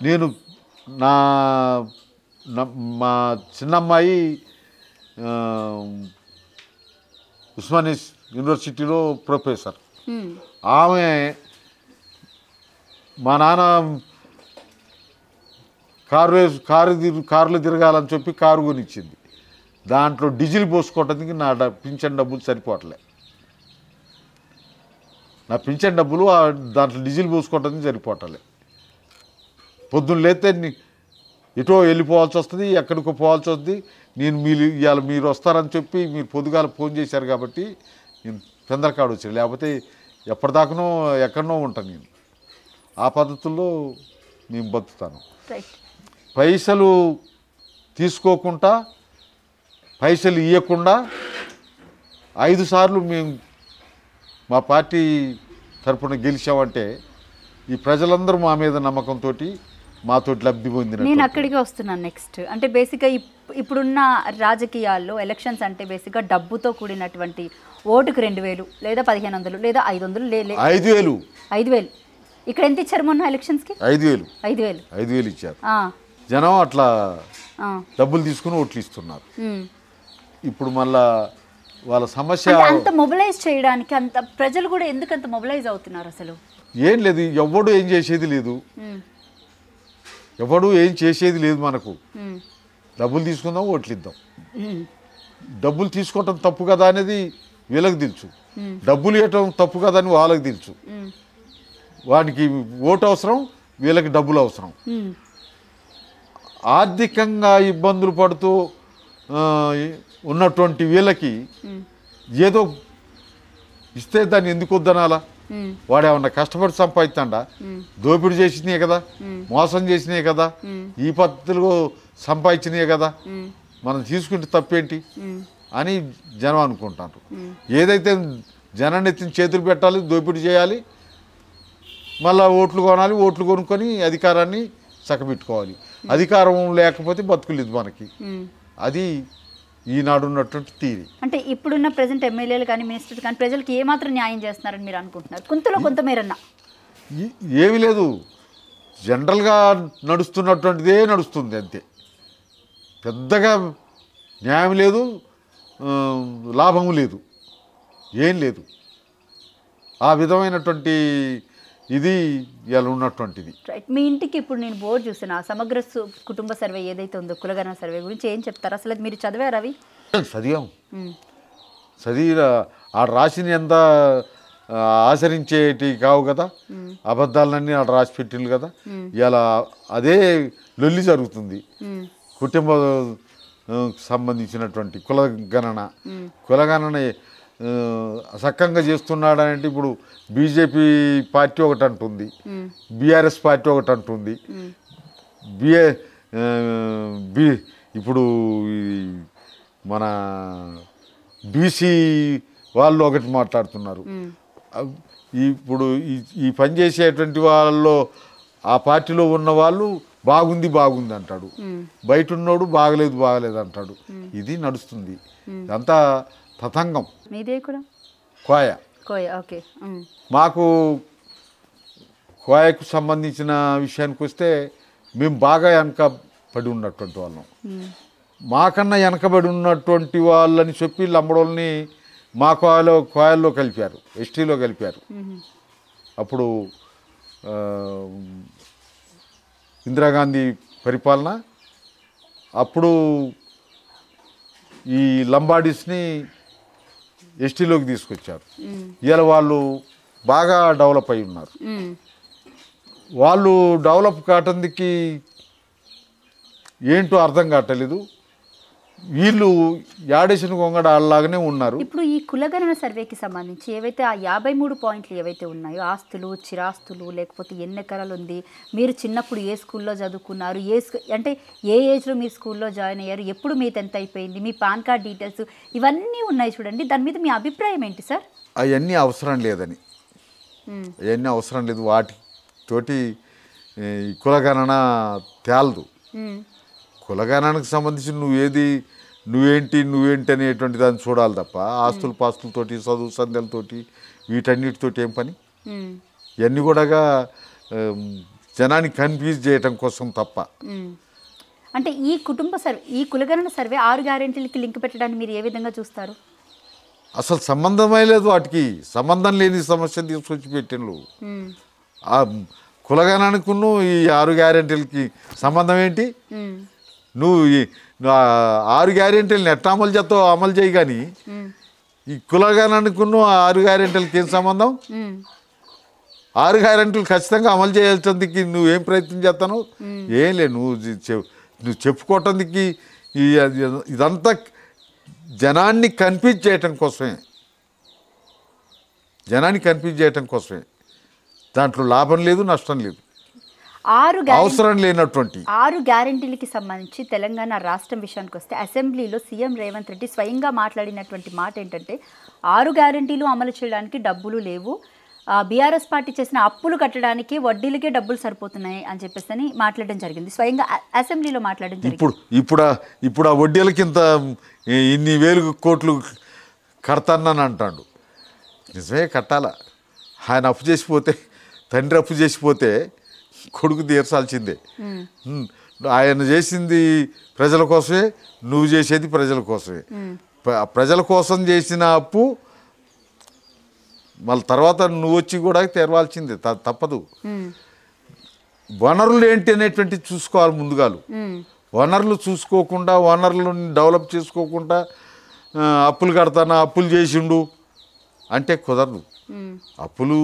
నేను మా చిన్నమ్మాయి ఉస్మానియా యూనివర్సిటీలో ప్రొఫెసర్. ఆమె మా నాన్న కారులో తిరగాలని చెప్పి కారు కొనిచ్చింది. దాంట్లో డీజిల్ పోసుకోవటానికి నా పింఛన్ డబ్బులు సరిపోవట్లే. నా పింఛన్ డబ్బులు దాంట్లో డీజిల్ పోసుకోవటానికి సరిపోవట్లే. పొద్దున్న లేతే ఎటో వెళ్ళిపోవాల్సి వస్తుంది, ఎక్కడికో పోవాల్సి వస్తుంది. నేను ఇవాళ మీరు వస్తారని చెప్పి మీరు పొద్దుగాల ఫోన్ చేశారు కాబట్టి నేను పెందలకాడు వచ్చాను, లేకపోతే ఎప్పటిదాకానో ఎక్కడనో ఉంటాను. నేను ఆ పద్ధతుల్లో మేము బతుకుతాను. రైట్. పైసలు తీసుకోకుండా పైసలు ఇవ్వకుండా 5 సార్లు మేము మా పార్టీ తరఫున గెలిచామంటే ఈ ప్రజలందరూ మా మీద నమ్మకంతో మాతోటి లబ్ధి పొందిన. నేను అక్కడికి వస్తున్నాను నెక్స్ట్. అంటే బేసిక్గా ఇప్పుడున్న రాజకీయాల్లో ఎలక్షన్స్ అంటే బేసిక్గా డబ్బుతో కూడినటువంటి ఓటుకు 2000 లేదా 1500 లేదా 500 5,000. ఇక్కడ ఎంత ఇచ్చారు మొన్న ఎలక్షన్స్కి? 5,000 ఇచ్చారు. జనం అట్లా డబ్బులు తీసుకుని ఓట్లు ఇస్తున్నారు. ఇప్పుడు మళ్ళా వాళ్ళ సమస్య అంత మొబిలైజ్ చేయడానికి అంత ప్రజలు కూడా ఎందుకు అంత మొబిలైజ్ అవుతున్నారు అసలు? ఏం లేదు, ఎవడు ఏం చేసేది లేదు, మనకు డబ్బులు తీసుకుందాం ఓట్లు ఇద్దాం. డబ్బులు తీసుకోవటం తప్పు కదా అనేది వీళ్ళకి తెలుసు, డబ్బులు ఇవ్వటం తప్పు కదా అని వాళ్ళకి తెలుసు. వానికి ఓటు అవసరం, వీళ్ళకి డబ్బులు అవసరం. ఆర్థికంగా ఇబ్బందులు పడుతూ ఉన్నటువంటి వీళ్ళకి ఏదో ఇస్తే దాన్ని ఎందుకు వద్దనాలా? వాడు ఏమన్నా కష్టపడి సంపాదిస్తాడా? దోపిడీ చేసినాయి కదా, మోసం చేసినాయి కదా, ఈ పద్ధతులు సంపాదించినాయి కదా, మనం తీసుకుంటే తప్పేంటి అని జనం అనుకుంటారు. ఏదైతే జనాన్ని ఎత్తిన చేతులు పెట్టాలి, దోపిడీ చేయాలి, మళ్ళీ ఓట్లు కొనాలి, ఓట్లు కొనుక్కొని అధికారాన్ని చక్కబెట్టుకోవాలి. అధికారం లేకపోతే బతుకులేదు మనకి. అది ఈనాడు ఉన్నటువంటి థియరీ. అంటే ఇప్పుడున్న ప్రెసెంట్ ఎమ్మెల్యేలు కానీ మినిస్టర్స్ కానీ ప్రజలకు ఏమాత్రం న్యాయం చేస్తున్నారని మీరు అనుకుంటున్నారు? కొంతమేరన్నా ఏమీ లేదు, జనరల్గా నడుస్తున్నటువంటిదే నడుస్తుంది అంతే. పెద్దగా న్యాయం లేదు, లాభము లేదు, ఏం లేదు. ఆ విధమైనటువంటి ఇది ఇలా ఉన్నటువంటిది. రైట్. మీ ఇంటికి ఇప్పుడు నేను బోర్డు చూసిన సమగ్ర కుటుంబ సర్వే ఏదైతే ఉందో కులగణన సర్వే గురించి ఏం చెప్తారు? అసలు మీరు చదివారు? అవి చదివి ఆ రాసిన ఎంత ఆచరించేటి కావు కదా, అబద్ధాలన్నీ ఆడ రాసి పెట్టిండ్రు కదా. ఇలా అదే లొల్లి జరుగుతుంది. కుటుంబ సంబంధించినటువంటి కులగణన సక్కంగా చేస్తున్నాడంటే ఇప్పుడు బీజేపీ పార్టీ ఒకటి అంటుంది, బీఆర్ఎస్ పార్టీ ఒకటి అంటుంది, ఇప్పుడు మన బీసీ వాళ్ళు ఒకటి మాట్లాడుతున్నారు. ఇప్పుడు ఈ పని చేసేటువంటి వాళ్ళలో ఆ పార్టీలో ఉన్న వాళ్ళు బాగుంది అంటాడు, బయట ఉన్నోడు బాగలేదు అంటాడు. ఇది నడుస్తుంది. అంతా తతంగం. మీదే కూడా కోయ. ఓకే. మాకు కోయకు సంబంధించిన విషయానికి వస్తే మేము బాగా వెనకబడి ఉన్నటువంటి వాళ్ళం. మాకన్నా వెనకబడి ఉన్నటువంటి వాళ్ళని చెప్పి లంబడోళ్ళని మా కోయల్లో కలిపారు, ఎస్టీలో కలిపారు. అప్పుడు ఇందిరాగాంధీ పరిపాలన, అప్పుడు ఈ లంబాడీస్ని ఎస్టీలోకి తీసుకొచ్చారు. ఇవాళ వాళ్ళు బాగా డెవలప్ అయి ఉన్నారు. వాళ్ళు డెవలప్ కావటానికి ఏంటో అర్థం కావట్లేదు. వీళ్ళు యాడేసిన కొంగడ అలాగనే ఉన్నారు. ఇప్పుడు ఈ కులగణన సర్వేకి సంబంధించి ఏవైతే ఆ 53 పాయింట్లు ఏవైతే ఉన్నాయో, ఆస్తులు, చిరాస్తులు, లేకపోతే ఎన్ని ఎకరాలు ఉంది, మీరు చిన్నప్పుడు ఏ స్కూల్లో చదువుకున్నారు, అంటే ఏ ఏజ్లో మీరు స్కూల్లో జాయిన్ అయ్యారు, ఎప్పుడు మీ 10th అయిపోయింది, మీ పాన్ కార్డ్ డీటెయిల్స్ ఇవన్నీ ఉన్నాయి చూడండి. దాని మీద మీ అభిప్రాయం ఏంటి సార్? అవన్నీ అవసరం లేదని, అవన్నీ అవసరం లేదు. వాటితోటి కులగణన తేలదు. కులగణనకు సంబంధించి నువ్వేంటి అనేటువంటి దాన్ని చూడాలి తప్ప ఆస్తుల పాస్తులతోటి, చదువు సంధ్యలతోటి, వీటన్నిటితోటి ఏం పని? ఇవన్నీ కూడా జనాన్ని కన్ఫ్యూజ్ చేయటం కోసం తప్ప. అంటే ఈ కులగణన సర్వే 6 గ్యారెంటీలకి లింక్ పెట్టడానికి మీరు ఏ విధంగా చూస్తారు? అసలు సంబంధమే లేదు, వాటికి సంబంధం లేని సమస్య తీసుకొచ్చి పెట్టిండ్రు. ఆ కులగణనకును ఈ 6 గ్యారెంటీలకి సంబంధం ఏంటి? నువ్వు 6 గ్యారెంటీలను ఎట్లా అమలు చేస్తావు అమలు చేయి, కానీ ఈ కులగణనకును 6 గ్యారెంటీలకి ఏం సంబంధం? 6 గ్యారెంటీలు ఖచ్చితంగా అమలు చేయాల్సిందికి నువ్వేం ప్రయత్నం చేస్తాను? ఏం లేదు, నువ్వు చెప్పుకోవటానికి ఇదంతా జనాన్ని కన్ఫ్యూజ్ చేయటం కోసమే. దాంట్లో లాభం లేదు, నష్టం లేదు. అవసరం లేనటువంటి 6 గ్యారెంటీలకి సంబంధించి తెలంగాణ రాష్ట్రం విషయానికి వస్తే అసెంబ్లీలో సీఎం రేవంత్ రెడ్డి స్వయంగా మాట్లాడినటువంటి మాట ఏంటంటే 6 గ్యారెంటీలు అమలు చేయడానికి డబ్బులు లేవు, బీఆర్ఎస్ పార్టీ చేసిన అప్పులు కట్టడానికి వడ్డీలకే డబ్బులు సరిపోతున్నాయి అని చెప్పేసి అని మాట్లాడడం జరిగింది. స్వయంగా అసెంబ్లీలో మాట్లాడడం జరిగింది. ఇప్పుడు ఆ వడ్డీలకి ఇంత ఇన్ని వేలు కోట్లు కడతానని అంటాడు. నిజమే, కట్టాల. ఆయన అప్పు చేసిపోతే, తండ్రి అప్పు చేసిపోతే కొడుకు తీర్చాల్సిందే. ఆయన చేసింది ప్రజల కోసమే, నువ్వు చేసేది ప్రజల కోసమే. ప్రజల కోసం చేసిన అప్పు మళ్ళీ తర్వాత నువ్వు వచ్చి కూడా తెరవాల్సిందే, తప్పదు. వనరులు ఏంటి అనేటువంటి చూసుకోవాలి ముందుగాలు. వనరులు చూసుకోకుండా, వనరులను డెవలప్ చేసుకోకుండా అప్పులు కడతానా, అప్పులు చేసిండు అంటే కుదరదు. అప్పులు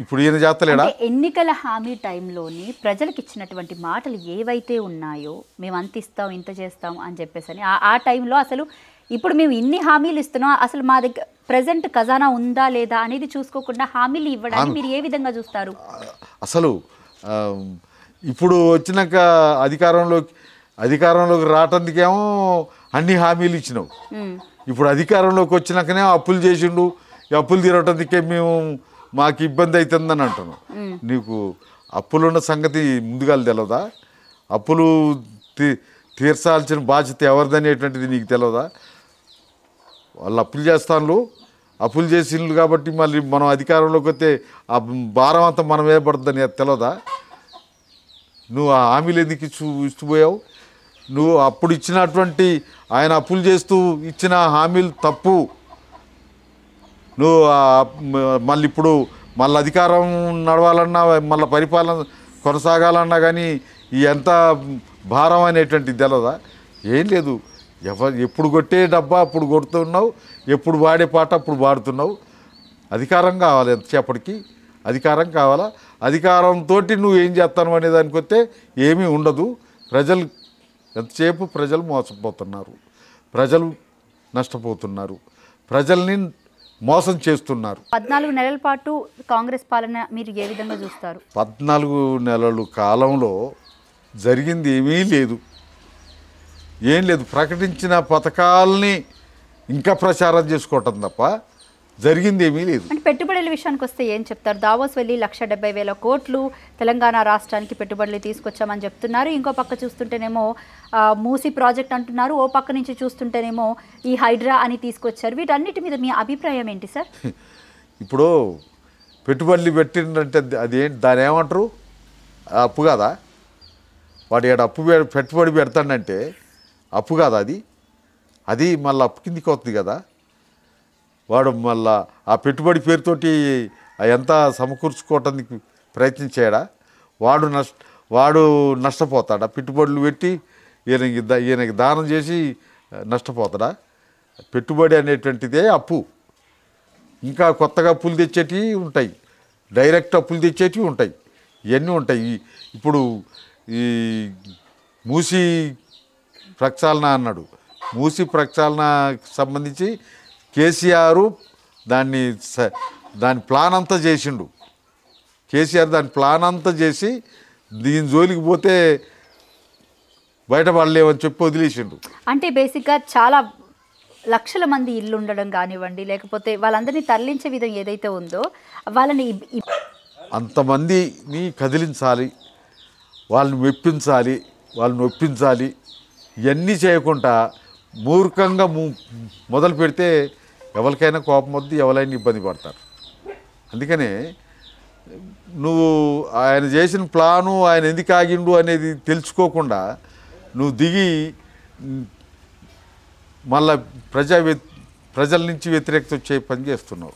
ఇప్పుడు ఈయన చేస్తలేడా? ఎన్నికల హామీ టైంలోని ప్రజలకు ఇచ్చినటువంటి మాటలు ఏవైతే ఉన్నాయో, మేము అంత ఇస్తాం, ఇంత చేస్తాం అని చెప్పేసి ఆ టైంలో అసలు ఇప్పుడు మేము ఇన్ని హామీలు ఇస్తున్నాం, అసలు మా దగ్గర ప్రజెంట్ ఖజానా ఉందా లేదా అనేది చూసుకోకుండా హామీలు ఇవ్వడానికి మీరు ఏ విధంగా చూస్తారు? అసలు ఇప్పుడు వచ్చినాక అధికారంలోకి రావటానికేమో అన్ని హామీలు ఇచ్చినావు. ఇప్పుడు అధికారంలోకి వచ్చినాకనే అప్పులు చేసిండు, అప్పులు తీరటానికే మాకు ఇబ్బంది అవుతుందని అంటున్నావు. నీకు అప్పులున్న సంగతి ముందుగా తెలియదా? అప్పులు తీర్చాల్సిన బాధ్యత ఎవరిదనేటువంటిది నీకు తెలియదా? వాళ్ళు అప్పులు చేస్తాను, అప్పులు చేసిండ్రు కాబట్టి మళ్ళీ మనం అధికారంలోకి వస్తే ఆ భారం అంతా మనం ఏర్పడుతుందని తెలియదా? నువ్వు ఆ హామీలు ఎందుకు ఇచ్చిపోయావు? నువ్వు అప్పుడు ఇచ్చినటువంటి ఆయన అప్పులు చేస్తూ ఇచ్చిన హామీలు తప్పు. నువ్వు మళ్ళీ ఇప్పుడు మళ్ళీ అధికారం నడవాలన్నా, మళ్ళీ పరిపాలన కొనసాగాలన్నా కానీ ఎంత భారం అనేటువంటిది తెలదా? ఏం లేదు. ఎప్పుడు కొట్టే డబ్బా అప్పుడు కొడుతున్నావు, ఎప్పుడు వాడే పాట అప్పుడు పాడుతున్నావు. అధికారం కావాలి, ఎంతసేపటికి అధికారం కావాలా? అధికారంతో నువ్వు ఏం చేస్తాను అనే దానికి వస్తే ఏమీ ఉండదు. ప్రజలు ఎంతసేపు ప్రజలు మోసపోతున్నారు, ప్రజలు నష్టపోతున్నారు, ప్రజల్ని మోసం చేస్తున్నారు. 14 నెలల పాటు కాంగ్రెస్ పాలన మీరు ఏ విధంగా చూస్తారు? 14 నెలల కాలంలో జరిగింది ఏమీ లేదు, ఏం లేదు. ప్రకటించిన పథకాలని ఇంకా ప్రచారం చేసుకోవటం తప్ప జరిగింది ఏమీ లేదు. అంటే పెట్టుబడుల విషయానికి వస్తే ఏం చెప్తారు? దావోస్ వెళ్ళి 1,70,000 కోట్లు తెలంగాణ రాష్ట్రానికి పెట్టుబడులు తీసుకొచ్చామని చెప్తున్నారు. ఇంకో పక్క చూస్తుంటేనేమో మూసీ ప్రాజెక్ట్ అంటున్నారు, ఓ పక్క నుంచి చూస్తుంటేనేమో ఈ హైడ్రా అని తీసుకొచ్చారు. వీటన్నిటి మీద మీ అభిప్రాయం ఏంటి సార్? ఇప్పుడు పెట్టుబడులు పెట్టిందంటే అదేంటి, దాని ఏమంటారు? అప్పు కాదా? వాడు ఏడు పెట్టుబడి పెడతాడంటే అప్పు కాదా? అది మళ్ళీ అప్పు కిందికి వస్తుంది కదా. వాడు మళ్ళా ఆ పెట్టుబడి పేరుతోటి ఎంత సమకూర్చుకోవటానికి ప్రయత్నించాడా? వాడు నష్టపోతాడా? పెట్టుబడులు పెట్టి ఈయనకి దానం చేసి నష్టపోతాడా? పెట్టుబడి అనేటువంటిదే అప్పు. ఇంకా కొత్తగా అప్పులు తెచ్చేటివి ఉంటాయి, డైరెక్ట్ అప్పులు తెచ్చేటివి ఉంటాయి, ఇవన్నీ ఉంటాయి. ఇప్పుడు ఈ మూసీ ప్రక్షాళన అన్నాడు. మూసీ ప్రక్షాళనకు సంబంధించి కేసీఆర్ దాని ప్లాన్ అంతా చేసిండు. కేసీఆర్ దాని ప్లాన్ అంతా చేసి దీని జోలికి పోతే బయటపడలేవని చెప్పి వదిలేసిండు. అంటే బేసిక్గా చాలా లక్షల మంది ఇల్లు ఉండడం కానివ్వండి, లేకపోతే వాళ్ళందరినీ తరలించే విధం ఏదైతే ఉందో వాళ్ళని అంతమందిని కదిలించాలి, వాళ్ళని మెప్పించాలి, వాళ్ళని ఒప్పించాలి. ఇవన్నీ చేయకుండా మూర్ఖంగా మొదలు పెడితే ఎవరికైనా కోపం వద్దు, ఎవరైనా ఇబ్బంది పడతారు. అందుకనే నువ్వు ఆయన చేసిన ప్లాను, ఆయన ఎందుకు ఆగిండు అనేది తెలుసుకోకుండా నువ్వు దిగి మళ్ళా ప్రజల నుంచి వ్యతిరేకత వచ్చే పని చేస్తున్నావు.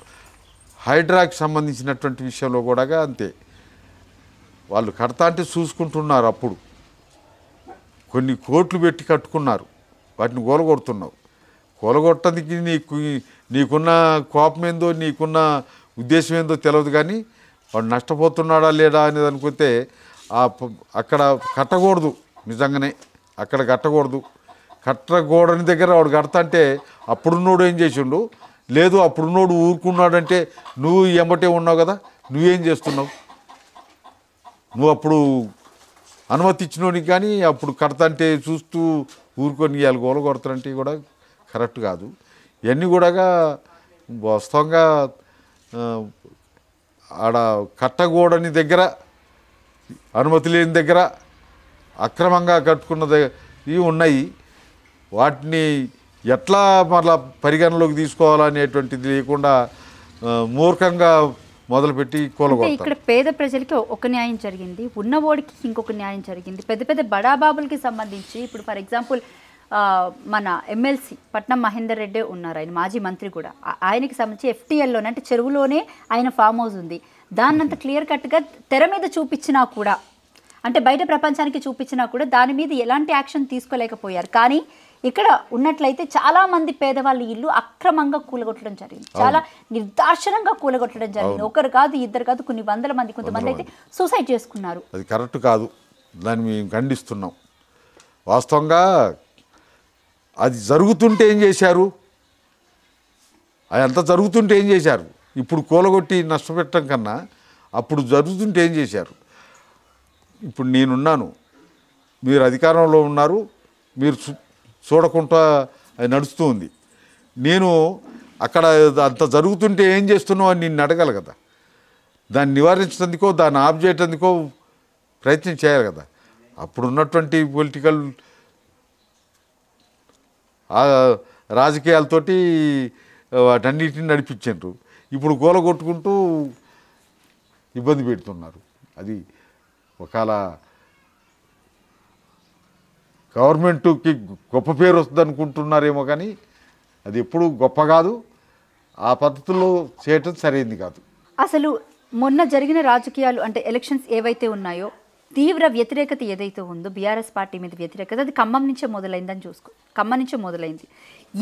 హైడ్రాకి సంబంధించినటువంటి విషయంలో కూడా అంతే. వాళ్ళు కడతా అంటే చూసుకుంటున్నారు. అప్పుడు కొన్ని కోట్లు పెట్టి కట్టుకున్నారు, వాటిని కూలగొడుతున్నావు. కూలగొట్టడానికి నీకున్న కోపం ఏందో, నీకున్న ఉద్దేశం ఏందో తెలియదు. కానీ వాడు నష్టపోతున్నాడా లేడా అనేది అనుకుంటే అక్కడ కట్టకూడదు. నిజంగానే అక్కడ కట్టకూడదు. కట్టకూడని దగ్గర వాడు కడతా అంటే అప్పుడున్నోడు ఏం చేసిండు? లేదు, అప్పుడున్నోడు ఊరుకున్నాడంటే నువ్వు ఎమ్మటే ఉన్నావు కదా, నువ్వేం చేస్తున్నావు? నువ్వు అప్పుడు అనుమతి ఇచ్చినోనికి కానీ అప్పుడు కడతంటే చూస్తూ ఊరుకొని ఇవాళ గోల కొడతారంటే కూడా కరెక్ట్ కాదు. ఇవన్నీ కూడా వాస్తవంగా ఆడ కట్టగూడని దగ్గర అనుమతి లేని దగ్గర అక్రమంగా కట్టుకున్నది ఇవి ఉన్నాయి. వాటిని ఎట్లా మళ్ళా పరిగణలోకి తీసుకోవాలనేటువంటిది లేకుండా మూర్ఖంగా మొదలుపెట్టి కూలగొడతారు. ఇక్కడ పేద ప్రజలకి ఒక న్యాయం జరిగింది, ఉన్నవాడికి ఇంకొక న్యాయం జరిగింది. పెద్ద పెద్ద బడాబాబులకి సంబంధించి ఇప్పుడు ఫర్ ఎగ్జాంపుల్ మన ఎమ్మెల్సీ పట్నం మహేందర్ రెడ్డి ఉన్నారు, ఆయన మాజీ మంత్రి కూడా. ఆయనకి సంబంధించి ఎఫ్టీఎల్లోనే అంటే చెరువులోనే ఆయన ఫామ్ హౌస్ ఉంది. దాన్నంత క్లియర్ కట్గా తెర మీద చూపించినా కూడా, అంటే బయట ప్రపంచానికి చూపించినా కూడా దాని మీద ఎలాంటి యాక్షన్ తీసుకోలేకపోయారు. కానీ ఇక్కడ ఉన్నట్లయితే చాలా మంది పేదవాళ్ళ ఇల్లు అక్రమంగా కూలగొట్టడం జరిగింది, చాలా నిర్దాక్షణంగా కూలగొట్టడం జరిగింది. ఒకరు కాదు, ఇద్దరు కాదు, కొన్ని వందల మంది, కొంతమంది అయితే సూసైడ్ చేసుకున్నారు. అది కరెక్ట్ కాదు, దాన్ని మేము ఖండిస్తున్నాం. వాస్తవంగా అది జరుగుతుంటే ఏం చేశారు, అది అంతా జరుగుతుంటే ఏం చేశారు? ఇప్పుడు కూలగొట్టి నష్టపెట్టడం కన్నా అప్పుడు జరుగుతుంటే ఏం చేశారు? ఇప్పుడు నేనున్నాను, మీరు అధికారంలో ఉన్నారు, మీరు చూడకుండా అది నడుస్తూ ఉంది. నేను అక్కడ అంత జరుగుతుంటే ఏం చేస్తున్నావు అని నిన్ను అడగాలి కదా. దాన్ని నివారించేందుకో దాన్ని ఆఫ్ చేయటందుకో ప్రయత్నం చేయాలి కదా. అప్పుడు ఉన్నటువంటి పొలిటికల్ రాజకీయాలతోటి వాటన్నిటిని నడిపించారు. ఇప్పుడు కూలగొట్టుకుంటూ ఇబ్బంది పెడుతున్నారు. అది ఒకవేళ గవర్నమెంట్కి గొప్ప పేరు వస్తుంది అనుకుంటున్నారేమో, కానీ అది ఎప్పుడు గొప్ప కాదు. ఆ పద్ధతుల్లో చేయటం సరైనది కాదు. అసలు మొన్న జరిగిన రాజకీయాలు అంటే ఎలక్షన్స్ ఏవైతే ఉన్నాయో, తీవ్ర వ్యతిరేకత ఏదైతే ఉందో బీఆర్ఎస్ పార్టీ మీద వ్యతిరేకత, అది ఖమ్మం నుంచే మొదలైందని ఖమ్మం నుంచే మొదలైంది.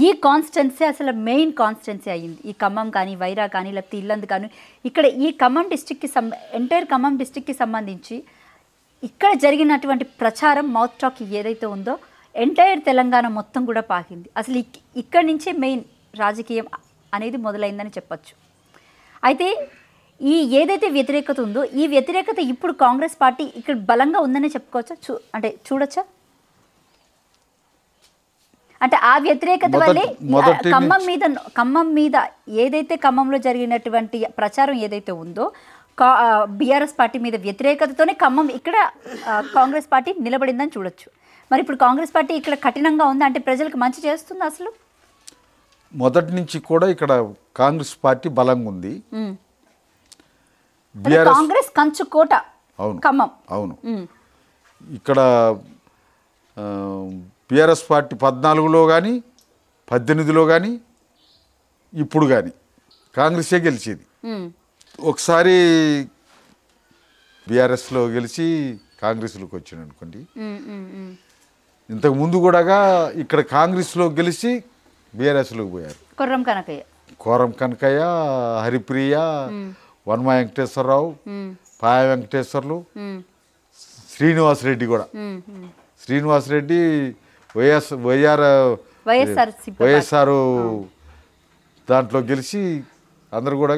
ఈ కాన్స్టెన్సీ అసలు మెయిన్ కాన్స్టెన్సీ అయ్యింది. ఈ ఖమ్మం కానీ, వైరా కానీ, లేకపోతే ఇల్లందు కానీ, ఇక్కడ ఈ ఖమ్మం డిస్టిక్కి ఎంటైర్ ఖమ్మం డిస్టిక్కి సంబంధించి ఇక్కడ జరిగినటువంటి ప్రచారం, మౌత్ టాక్ ఏదైతే ఉందో ఎంటైర్ తెలంగాణ మొత్తం కూడా పాకింది. అసలు ఇక్కడి నుంచే మెయిన్ రాజకీయం అనేది మొదలైందని చెప్పచ్చు. అయితే ఈ ఏదైతే వ్యతిరేకత ఉందో, ఈ వ్యతిరేకత ఇప్పుడు కాంగ్రెస్ పార్టీ ఇక్కడ బలంగా ఉందని చెప్పుకోవచ్చా? అంటే చూడొచ్చా? అంటే ఆ వ్యతిరేకత వల్లే ఖమ్మం మీద ఏదైతే ఖమ్మంలో జరిగినటువంటి ప్రచారం ఏదైతే ఉందో, బీఆర్ఎస్ పార్టీ మీద వ్యతిరేకతతోనే ఖమ్మం ఇక్కడ కాంగ్రెస్ పార్టీ నిలబడిందని చూడొచ్చు. మరి ఇప్పుడు కాంగ్రెస్ పార్టీ ఇక్కడ కఠినంగా ఉంది అంటే ప్రజలకు మంచి చేస్తుంది? అసలు మొదటి నుంచి కూడా ఇక్కడ కాంగ్రెస్ పార్టీ బలంగా ఉంది. కాంగ్రెస్ కంచుకోట ఖమ్మం. అవును, ఇక్కడ బీఆర్ఎస్ పార్టీ 14లో కానీ 18లో కానీ ఇప్పుడు కానీ కాంగ్రెసే గెలిచేది. ఒకసారి బీఆర్ఎస్లో గెలిచి కాంగ్రెస్లోకి వచ్చాడు అనుకోండి. ఇంతకు ముందు కూడా ఇక్కడ కాంగ్రెస్లో గెలిచి బీఆర్ఎస్లోకి పోయారు. కోరం కనకయ్య, హరిప్రియ, వన్మ వెంకటేశ్వరరావు, పాయ వెంకటేశ్వర్లు, శ్రీనివాసరెడ్డి కూడా. శ్రీనివాసరెడ్డి వైఎస్ఆర్ దాంట్లో గెలిచి అందరు కూడా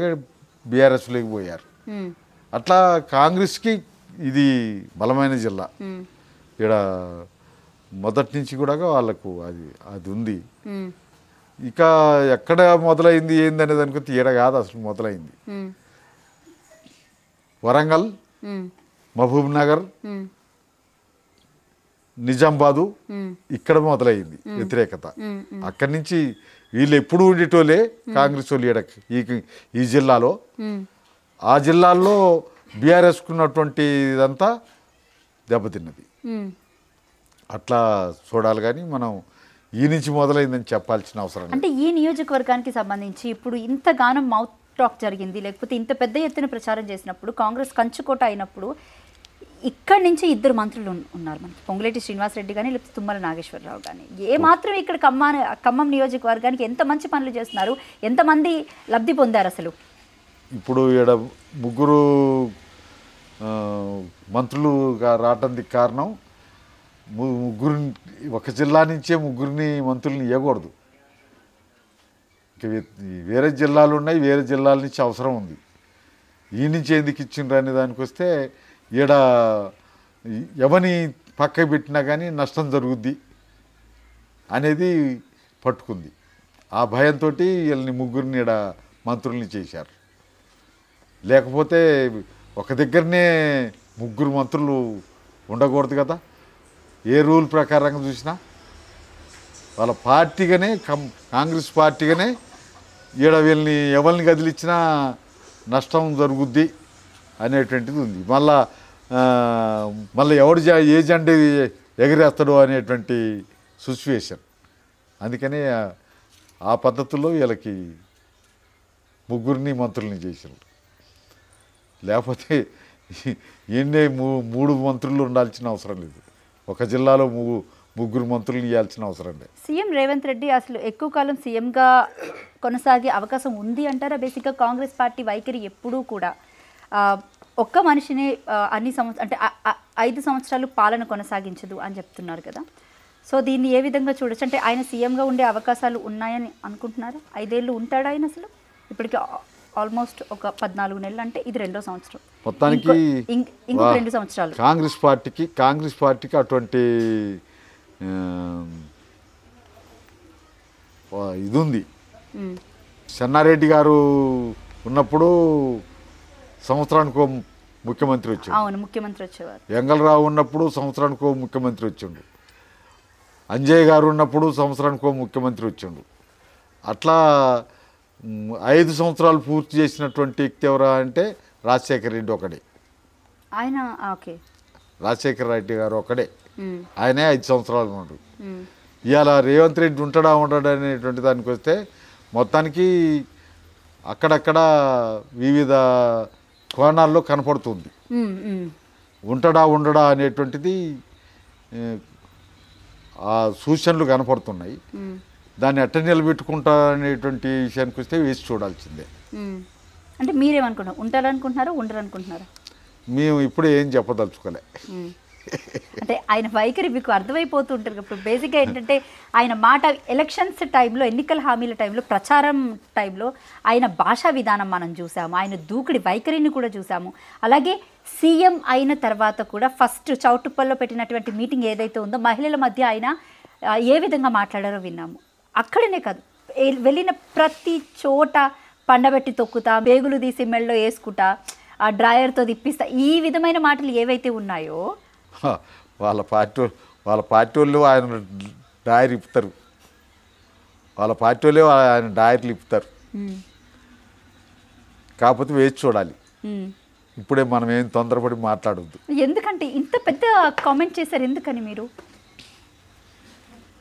బీఆర్ఎస్లోకి పోయారు. అట్లా కాంగ్రెస్కి ఇది బలమైన జిల్లా. ఇక్కడ మొదటి నుంచి కూడా వాళ్ళకు అది ఉంది. ఇక ఎక్కడ మొదలైంది ఏంది అనేది అనుకుంటే ఈడ కాదు, అసలు మొదలైంది వరంగల్, మహబూబ్ నగర్, నిజామాబాదు, ఇక్కడ మొదలైంది వ్యతిరేకత. అక్కడి నుంచి వీళ్ళు ఎప్పుడు ఉండేటోళ్ళే కాంగ్రెస్ వాళ్ళు ఈ జిల్లాలో. ఆ జిల్లాల్లో బీఆర్ఎస్కు ఉన్నటువంటి ఇదంతా దెబ్బతిన్నది. అట్లా చూడాలి, కానీ మనం ఈ నుంచి మొదలైందని చెప్పాల్సిన అవసరం. అంటే ఈ నియోజకవర్గానికి సంబంధించి ఇప్పుడు ఇంతగానో మౌత్ టాక్ జరిగింది, లేకపోతే ఇంత పెద్ద ఎత్తున ప్రచారం చేసినప్పుడు, కాంగ్రెస్ కంచుకోట అయినప్పుడు, ఇక్కడి నుంచి ఇద్దరు మంత్రులు ఉన్నారు మనకి, పొంగులేటి శ్రీనివాసరెడ్డి కానీ లేకపోతే తుమ్మల నాగేశ్వరరావు కానీ. మాత్రం ఇక్కడ ఖమ్మం నియోజకవర్గానికి ఎంత మంచి పనులు చేస్తున్నారు, ఎంతమంది లబ్ధి పొందారు అసలు? ఇప్పుడు ఇక్కడ ముగ్గురు మంత్రులుగా రావడానికి కారణం, ముగ్గురిని ఒక జిల్లా నుంచే ముగ్గురిని మంత్రుల్ని ఇవ్వకూడదు. వేరే జిల్లాలు ఉన్నాయి, వేరే జిల్లాల నుంచి అవసరం ఉంది. ఈ నుంచి ఎందుకు ఇచ్చిండ్రు అనే దానికి వస్తే, ఈడ ఎవరిని పక్కకి పెట్టినా కానీ నష్టం జరుగుద్ది అనేది పట్టుకుంది. ఆ భయంతో వీళ్ళని ముగ్గురిని ఈడ మంత్రుల్ని చేశారు. లేకపోతే ఒక దగ్గరనే ముగ్గురు మంత్రులు ఉండకూడదు కదా. ఏ రూల్ ప్రకారంగా చూసినా వాళ్ళ పార్టీగానే కాంగ్రెస్ పార్టీగానే ఈడ వీళ్ళని ఎవరిని కదిలిచ్చినా నష్టం జరుగుద్ది అనేటువంటిది ఉంది. మళ్ళీ ఎవడు ఏ జెండా ఎగరేస్తాడో అనేటువంటి సిచ్యువేషన్. అందుకని ఆ పద్ధతుల్లో వీళ్ళకి ముగ్గురిని మంత్రుల్ని చేశారు. లేకపోతే ఎన్నే 3 మంత్రులు ఉండాల్సిన అవసరం లేదు. ఒక జిల్లాలో ముగ్గురు మంత్రులు ఇవ్వాల్సిన అవసరం లేదు. సీఎం రేవంత్ రెడ్డి అసలు ఎక్కువ కాలం సీఎంగా కొనసాగే అవకాశం ఉంది అంటారా? బేసిక్గా కాంగ్రెస్ పార్టీ వైఖరి ఎప్పుడూ కూడా ఒక్క మనిషిని అన్ని అంటే 5 సంవత్సరాలు పాలన కొనసాగించదు అని చెప్తున్నారు కదా. సో దీన్ని ఏ విధంగా చూడొచ్చు? అంటే ఆయన సీఎంగా ఉండే అవకాశాలు ఉన్నాయని అనుకుంటున్నారా? 5 ఏళ్ళు ఉంటాడా ఆయన అసలు? ఇప్పటికి ఆల్మోస్ట్ ఒక 14 నెలలు, అంటే ఇది 2వ సంవత్సరం. మొత్తానికి ఇంకొక 2 సంవత్సరాలు కాంగ్రెస్ పార్టీకి అటువంటి ఇది ఉంది. చెన్నారెడ్డి గారు ఉన్నప్పుడు సంవత్సరానికి ముఖ్యమంత్రి వచ్చాడు. అవును, ముఖ్యమంత్రి వచ్చేవారు. వెంగళరావు ఉన్నప్పుడు సంవత్సరానికి ముఖ్యమంత్రి వచ్చిండు. అంజయ్ గారు ఉన్నప్పుడు సంవత్సరానికి ముఖ్యమంత్రి వచ్చిండు. అట్లా 5 సంవత్సరాలు పూర్తి చేసినటువంటి వ్యక్తి ఎవరా అంటే రాజశేఖర రెడ్డి ఒకడే. ఆయన ఓకే, రాజశేఖర రెడ్డి గారు ఒకడే, ఆయనే 5 సంవత్సరాలు ఉన్నాడు. ఇవాళ రేవంత్ రెడ్డి ఉంటాడా అనేటువంటి దానికి వస్తే మొత్తానికి అక్కడక్కడ వివిధ కోణాల్లో కనపడుతుంది. ఉండడా అనేటువంటిది ఆ సూచనలు కనపడుతున్నాయి. దాన్ని ఎట్ట నిలబెట్టుకుంటా అనేటువంటి విషయానికి వస్తే వేసి చూడాల్సిందే. అంటే మీరేమనుకుంటున్నారు? ఉంటారనుకుంటున్నారా, ఉండరనుకుంటున్నారా? మేము ఇప్పుడు ఏం చెప్పదలుచుకోలే. అంటే ఆయన వైఖరి మీకు అర్థమైపోతుంటారు. ఇప్పుడు బేసిక్గా ఏంటంటే ఆయన మాట ఎలక్షన్స్ టైంలో, ఎన్నికల హామీల టైంలో, ప్రచారం టైంలో ఆయన భాషా విధానం మనం చూసాము, ఆయన దూకుడి వైఖరిని కూడా చూసాము. అలాగే సీఎం అయిన తర్వాత కూడా ఫస్ట్ చౌటుప్పల్లో పెట్టినటువంటి మీటింగ్ ఏదైతే ఉందో మహిళల మధ్య ఆయన ఏ విధంగా మాట్లాడారో విన్నాము. అక్కడనే కాదు, వెళ్ళిన ప్రతి చోట పండబెట్టి తొక్కుతా, బేగులు తీసి మెళ్ళలో వేసుకుంటా, ఆ డ్రాయర్తో తిప్పిస్తా, ఈ విధమైన మాటలు ఏవైతే ఉన్నాయో వాళ్ళ పార్టీ వాళ్ళు ఆయన డాయర్ ఇప్పుతారు. వాళ్ళ పార్టీ వాళ్ళే ఆయన డాయర్లు ఇప్పుతారు. కాకపోతే వేచి చూడాలి. ఇప్పుడే మనం ఏం తొందరపడి మాట్లాడొద్దు. ఎందుకంటే ఇంత పెద్ద కామెంట్ చేశారు ఎందుకని మీరు?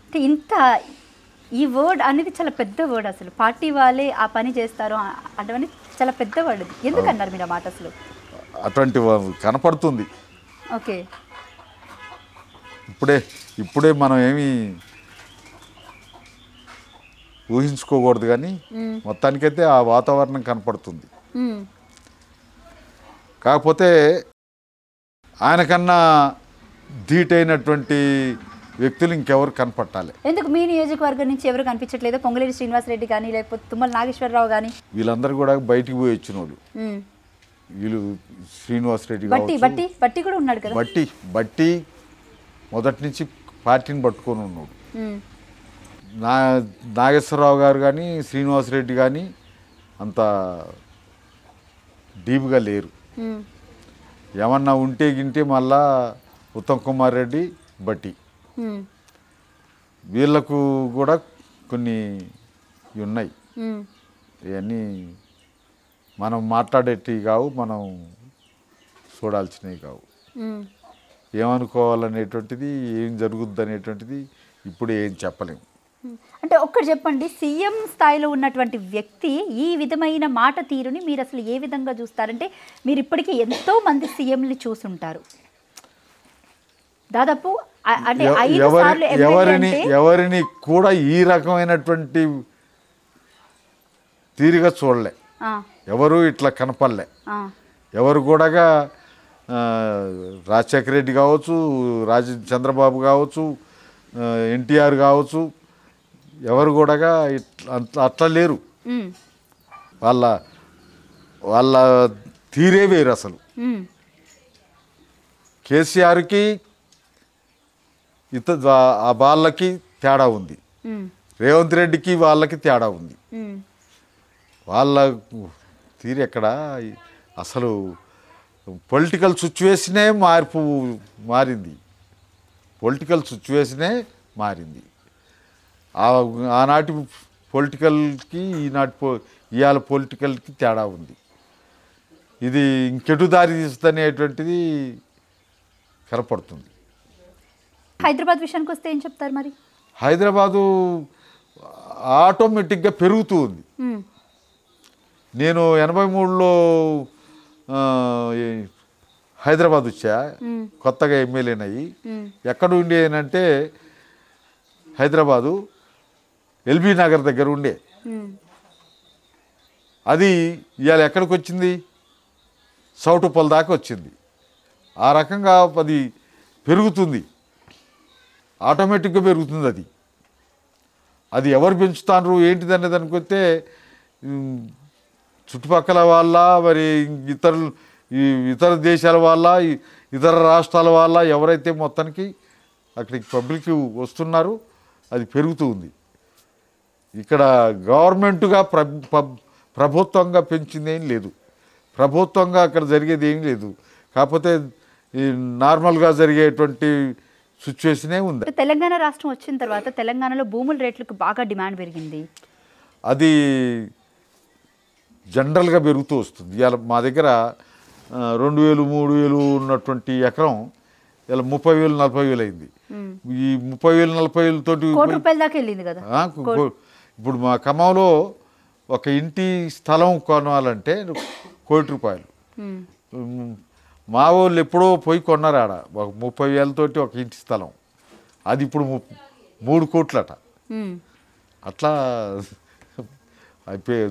అంటే ఇంత ఈ వర్డ్ అనేది చాలా పెద్ద వర్డ్. అసలు పార్టీ వాళ్ళే ఆ పని చేస్తారు అంటే చాలా పెద్ద వర్డ్. ఎందుకన్నారు మీరు ఆ మాట? అసలు అటువంటి కనపడుతుంది. ఓకే, ఇప్పుడే మనం ఏమి ఊహించుకోకూడదు, కానీ మొత్తానికైతే ఆ వాతావరణం కనపడుతుంది. కాకపోతే ఆయనకన్నా ధీటైనటువంటి వ్యక్తులు ఇంకెవరు కనపట్టాలి. ఎందుకు మీ నియోజకవర్గం నుంచి ఎవరు కనిపించట్లేదు? పొంగులేటి శ్రీనివాసరెడ్డి కానీ, లేకపోతే తుమ్మల నాగేశ్వరరావు కానీ, వీళ్ళందరూ కూడా బయటికి పోయి వచ్చిన వాళ్ళు. వీళ్ళు శ్రీనివాసరెడ్డి బట్టి కూడా ఉన్నాడు కదా. బట్టి మొదటి నుంచి పార్టీని పట్టుకొని ఉన్నాడు. నాగేశ్వరరావు గారు కానీ, శ్రీనివాసరెడ్డి కానీ అంత డీప్గా లేరు. ఏమన్నా ఉంటే గింటే మళ్ళా ఉత్తమ్ కుమార్ రెడ్డి, బట్టి, వీళ్ళకు కూడా కొన్ని ఉన్నాయి. ఇవన్నీ మనం మాట్లాడేటివి కావు, మనం చూడాల్సినవి కావు. ఏమనుకోవాలనేటువంటిది, ఏం జరుగుద్ది అనేటువంటిది ఇప్పుడు ఏం చెప్పలేము. అంటే ఒక్కటి చెప్పండి, సీఎం స్థాయిలో ఉన్నటువంటి వ్యక్తి ఈ విధమైన మాట తీరుని మీరు అసలు ఏ విధంగా చూస్తారంటే, మీరు ఇప్పటికీ ఎంతో మంది సీఎంని చూసుంటారు దాదాపు. అంటే ఎవరిని కూడా ఈ రకమైనటువంటి తీరుగా చూడలే, ఎవరు ఇట్లా కనపడలే. ఎవరు కూడా రాజశేఖర రెడ్డి కావచ్చు, చంద్రబాబు కావచ్చు, ఎన్టీఆర్ కావచ్చు, ఎవరు కూడా అట్లా లేరు. వాళ్ళ తీరే వేరు అసలు. కేసీఆర్కి ఆ వాళ్ళకి తేడా ఉంది, రేవంత్ రెడ్డికి వాళ్ళకి తేడా ఉంది. వాళ్ళ తీరు ఎక్కడ అసలు పొలిటికల్ సిచ్యువేషనే మారింది. పొలిటికల్ సిచ్యువేషనే మారింది. ఆనాటి పొలిటికల్కి ఇవాళ పొలిటికల్కి తేడా ఉంది. ఇది ఇంకెటు దారి తీస్తుందనేటువంటిది కనపడుతుంది. హైదరాబాద్ విషయానికి వస్తే ఏం చెప్తారు మరి? హైదరాబాదు ఆటోమేటిక్గా పెరుగుతూ ఉంది. నేను 83లో హైదరాబాద్ వచ్చా, కొత్తగా ఎమ్మెల్యేనయ్యి. ఎక్కడ ఉండేనంటే హైదరాబాదు ఎల్బీ నగర్ దగ్గర ఉండే. అది ఇవాళ ఎక్కడికి వచ్చింది? సౌటుపల్ దాకా వచ్చింది. ఆ రకంగా అది పెరుగుతుంది, ఆటోమేటిక్గా పెరుగుతుంది. అది ఎవరు పెంచుతారు ఏంటిదనే దానికి వస్తే చుట్టుపక్కల వాళ్ళ, మరి ఇతర దేశాల వాళ్ళ, ఇతర రాష్ట్రాల వాళ్ళ, ఎవరైతే మొత్తానికి అక్కడికి పబ్లిక్ వస్తున్నారు, అది పెరుగుతూ ఉంది. ఇక్కడ గవర్నమెంట్గా ప్రభుత్వంగా పెంచిందేం లేదు, ప్రభుత్వంగా అక్కడ జరిగేది ఏం లేదు. కాకపోతే ఈ నార్మల్గా జరిగేటువంటి సిచ్యువేషనే ఉంది. తెలంగాణ రాష్ట్రం వచ్చిన తర్వాత తెలంగాణలో భూముల రేట్లకు బాగా డిమాండ్ పెరిగింది. అది జనరల్గా పెరుగుతూ వస్తుంది. ఇవాళ మా దగ్గర 2000, 3000 ఉన్నటువంటి ఎకరం ఇలా 30,000, 40,000 అయింది. ఈ 30,000, 40,000 తోటి ₹1,00,000 దాకా వెళ్ళింది కదా. ఇప్పుడు మా ఖమ్మంలో ఒక ఇంటి స్థలం కొనాలంటే ₹1,00,000. మా వాళ్ళు ఎప్పుడో పోయి కొన్నారు ఆడ, ఒక 30,000 తోటి ఒక ఇంటి స్థలం. అది ఇప్పుడు 3 కోట్లట. అట్లా అయిపోయి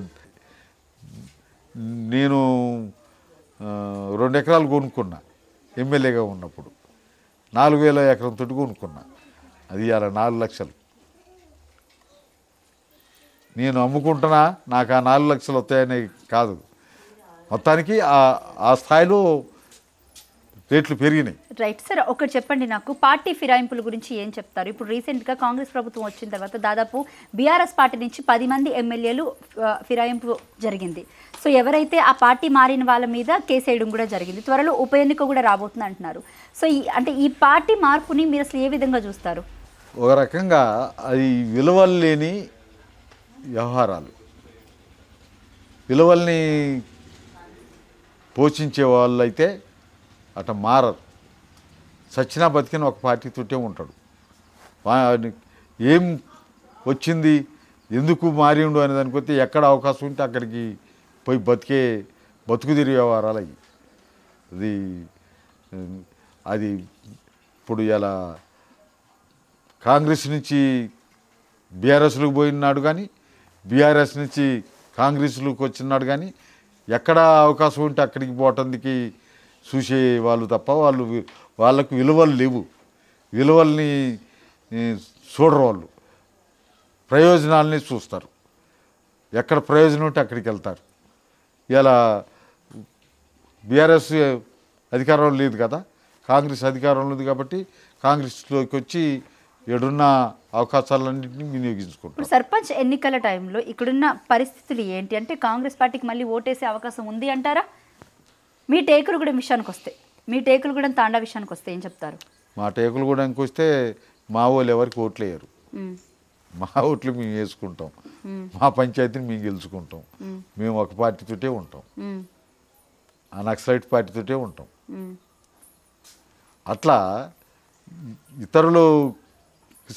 నేను 2 ఎకరాలు కొనుక్కున్నా ఎమ్మెల్యేగా ఉన్నప్పుడు. 4,000 ఎకరం తోటి కొనుక్కున్నా. అది అలా 4 లక్షలు. నేను అమ్ముకుంటున్నా, నాకు ఆ 4 లక్షలు వస్తాయనే కాదు, మొత్తానికి ఆ స్థాయిలో రేట్లు పెరిగినాయి. రైట్ సార్, ఒకటి చెప్పండి నాకు, పార్టీ ఫిరాయింపుల గురించి ఏం చెప్తారు? ఇప్పుడు రీసెంట్గా కాంగ్రెస్ ప్రభుత్వం వచ్చిన తర్వాత దాదాపు బీఆర్ఎస్ పార్టీ నుంచి 10 మంది ఎమ్మెల్యేలు ఫిరాయింపు జరిగింది. సో ఎవరైతే ఆ పార్టీ మారిన వాళ్ళ మీద కేసు వేయడం కూడా జరిగింది. త్వరలో ఉప ఎన్నిక కూడా రాబోతుంది అంటున్నారు. సో ఈ పార్టీ మార్పుని మీరు అసలు ఏ విధంగా చూస్తారు? ఒక రకంగా అది విలువలు లేని వ్యవహారాలు. విలువల్ని పోషించే వాళ్ళు అయితే అట మారరు. సచ్చినా బతికిన ఒక పార్టీతోటే ఉంటాడు. ఏం వచ్చింది, ఎందుకు మారిండు అనే దానికి వస్తే ఎక్కడ అవకాశం ఉంటే అక్కడికి పోయి బతుకు తిరిగే వ్యవహారాలు అవి. అది ఇప్పుడు ఇలా కాంగ్రెస్ నుంచి బీఆర్ఎస్లోకి పోయినాడు కానీ, బీఆర్ఎస్ నుంచి కాంగ్రెస్లోకి వచ్చినాడు కానీ, ఎక్కడ అవకాశం ఉంటే అక్కడికి పోవటానికి చూసే వాళ్ళు తప్ప వాళ్ళకు విలువలు లేవు. విలువల్ని చూడరు వాళ్ళు, ప్రయోజనాలని చూస్తారు. ఎక్కడ ప్రయోజనం ఉంటే అక్కడికి వెళ్తారు. ఇలా బీఆర్ఎస్ అధికారంలో లేదు కదా, కాంగ్రెస్ అధికారంలో ఉంది కాబట్టి కాంగ్రెస్లోకి వచ్చి ఏడున్న అవకాశాలన్నింటినీ వినియోగించుకుంటారు. సర్పంచ్ ఎన్నికల టైంలో ఇక్కడున్న పరిస్థితులు ఏంటి అంటే, కాంగ్రెస్ పార్టీకి మళ్ళీ ఓటేసే అవకాశం ఉంది అంటారా? మీ టేకులగూడెం విషయానికి వస్తే, మీ టేకులగూడెం తాండా విషయానికి వస్తే ఏం చెప్తారు? మా టేకులగూడెంకి వస్తే మా వాళ్ళు ఎవరికి ఓట్లు వేయరు. మా ఓట్లు మేము వేసుకుంటాం, మా పంచాయతీని మేము గెలుచుకుంటాం. మేము ఒక పార్టీతోటే ఉంటాం, ఆ నక్సలైట్ పార్టీతోటే ఉంటాం. అట్లా ఇతరులకు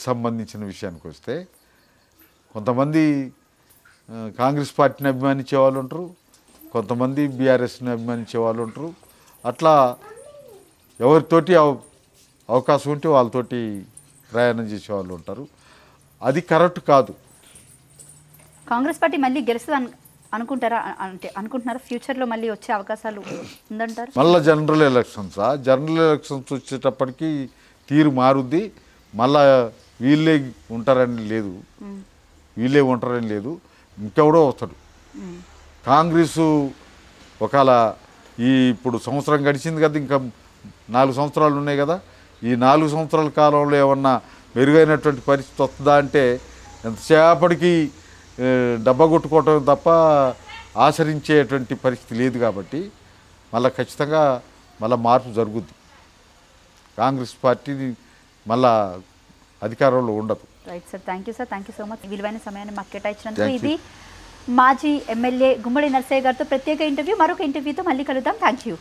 సంబంధించిన విషయానికి వస్తే కొంతమంది కాంగ్రెస్ పార్టీని అభిమానించే వాళ్ళు ఉంటారు, కొంతమంది బీఆర్ఎస్ని అభిమానించే వాళ్ళు ఉంటారు. అట్లా ఎవరితోటి అవకాశం ఉంటే వాళ్ళతోటి ప్రయాణం చేసే వాళ్ళు ఉంటారు. అది కరెక్ట్ కాదు. కాంగ్రెస్ పార్టీ మళ్ళీ గెలుస్తుంది అనుకుంటారా? అంటే అనుకుంటున్నారా ఫ్యూచర్లో మళ్ళీ వచ్చే అవకాశాలు ఉందంటారు? మళ్ళీ జనరల్ ఎలక్షన్స్ వచ్చేటప్పటికి తీరు మారుద్ది. మళ్ళా వీళ్ళే ఉంటారని లేదు, ఇంకెవడో వస్తాడు. కాంగ్రెసు ఒకవేళ ఇప్పుడు సంవత్సరం గడిచింది కదా, ఇంకా 4 సంవత్సరాలు ఉన్నాయి కదా, ఈ 4 సంవత్సరాల కాలంలో ఏమన్నా మెరుగైనటువంటి పరిస్థితి వస్తుందా అంటే ఎంతసేపటికి డబ్బా కొట్టుకోవటం తప్ప ఆచరించేటువంటి పరిస్థితి లేదు. కాబట్టి మళ్ళీ ఖచ్చితంగా మళ్ళీ మార్పు జరుగుద్ది. కాంగ్రెస్ పార్టీ మళ్ళా అధికారంలో ఉండదు. Right sir, thank you sir, thank you so much. విలువైన సమయాన్ని మాకు కేటాయించినందుకు. Thank you. ఇది మాజీ ఎమ్మెల్యే గుమ్మడి నర్సయ్య గారితో ప్రత్యేక ఇంటర్వ్యూ. మరొక ఇంటర్వ్యూతో మళ్ళీ కలుద్దాం. Thank you.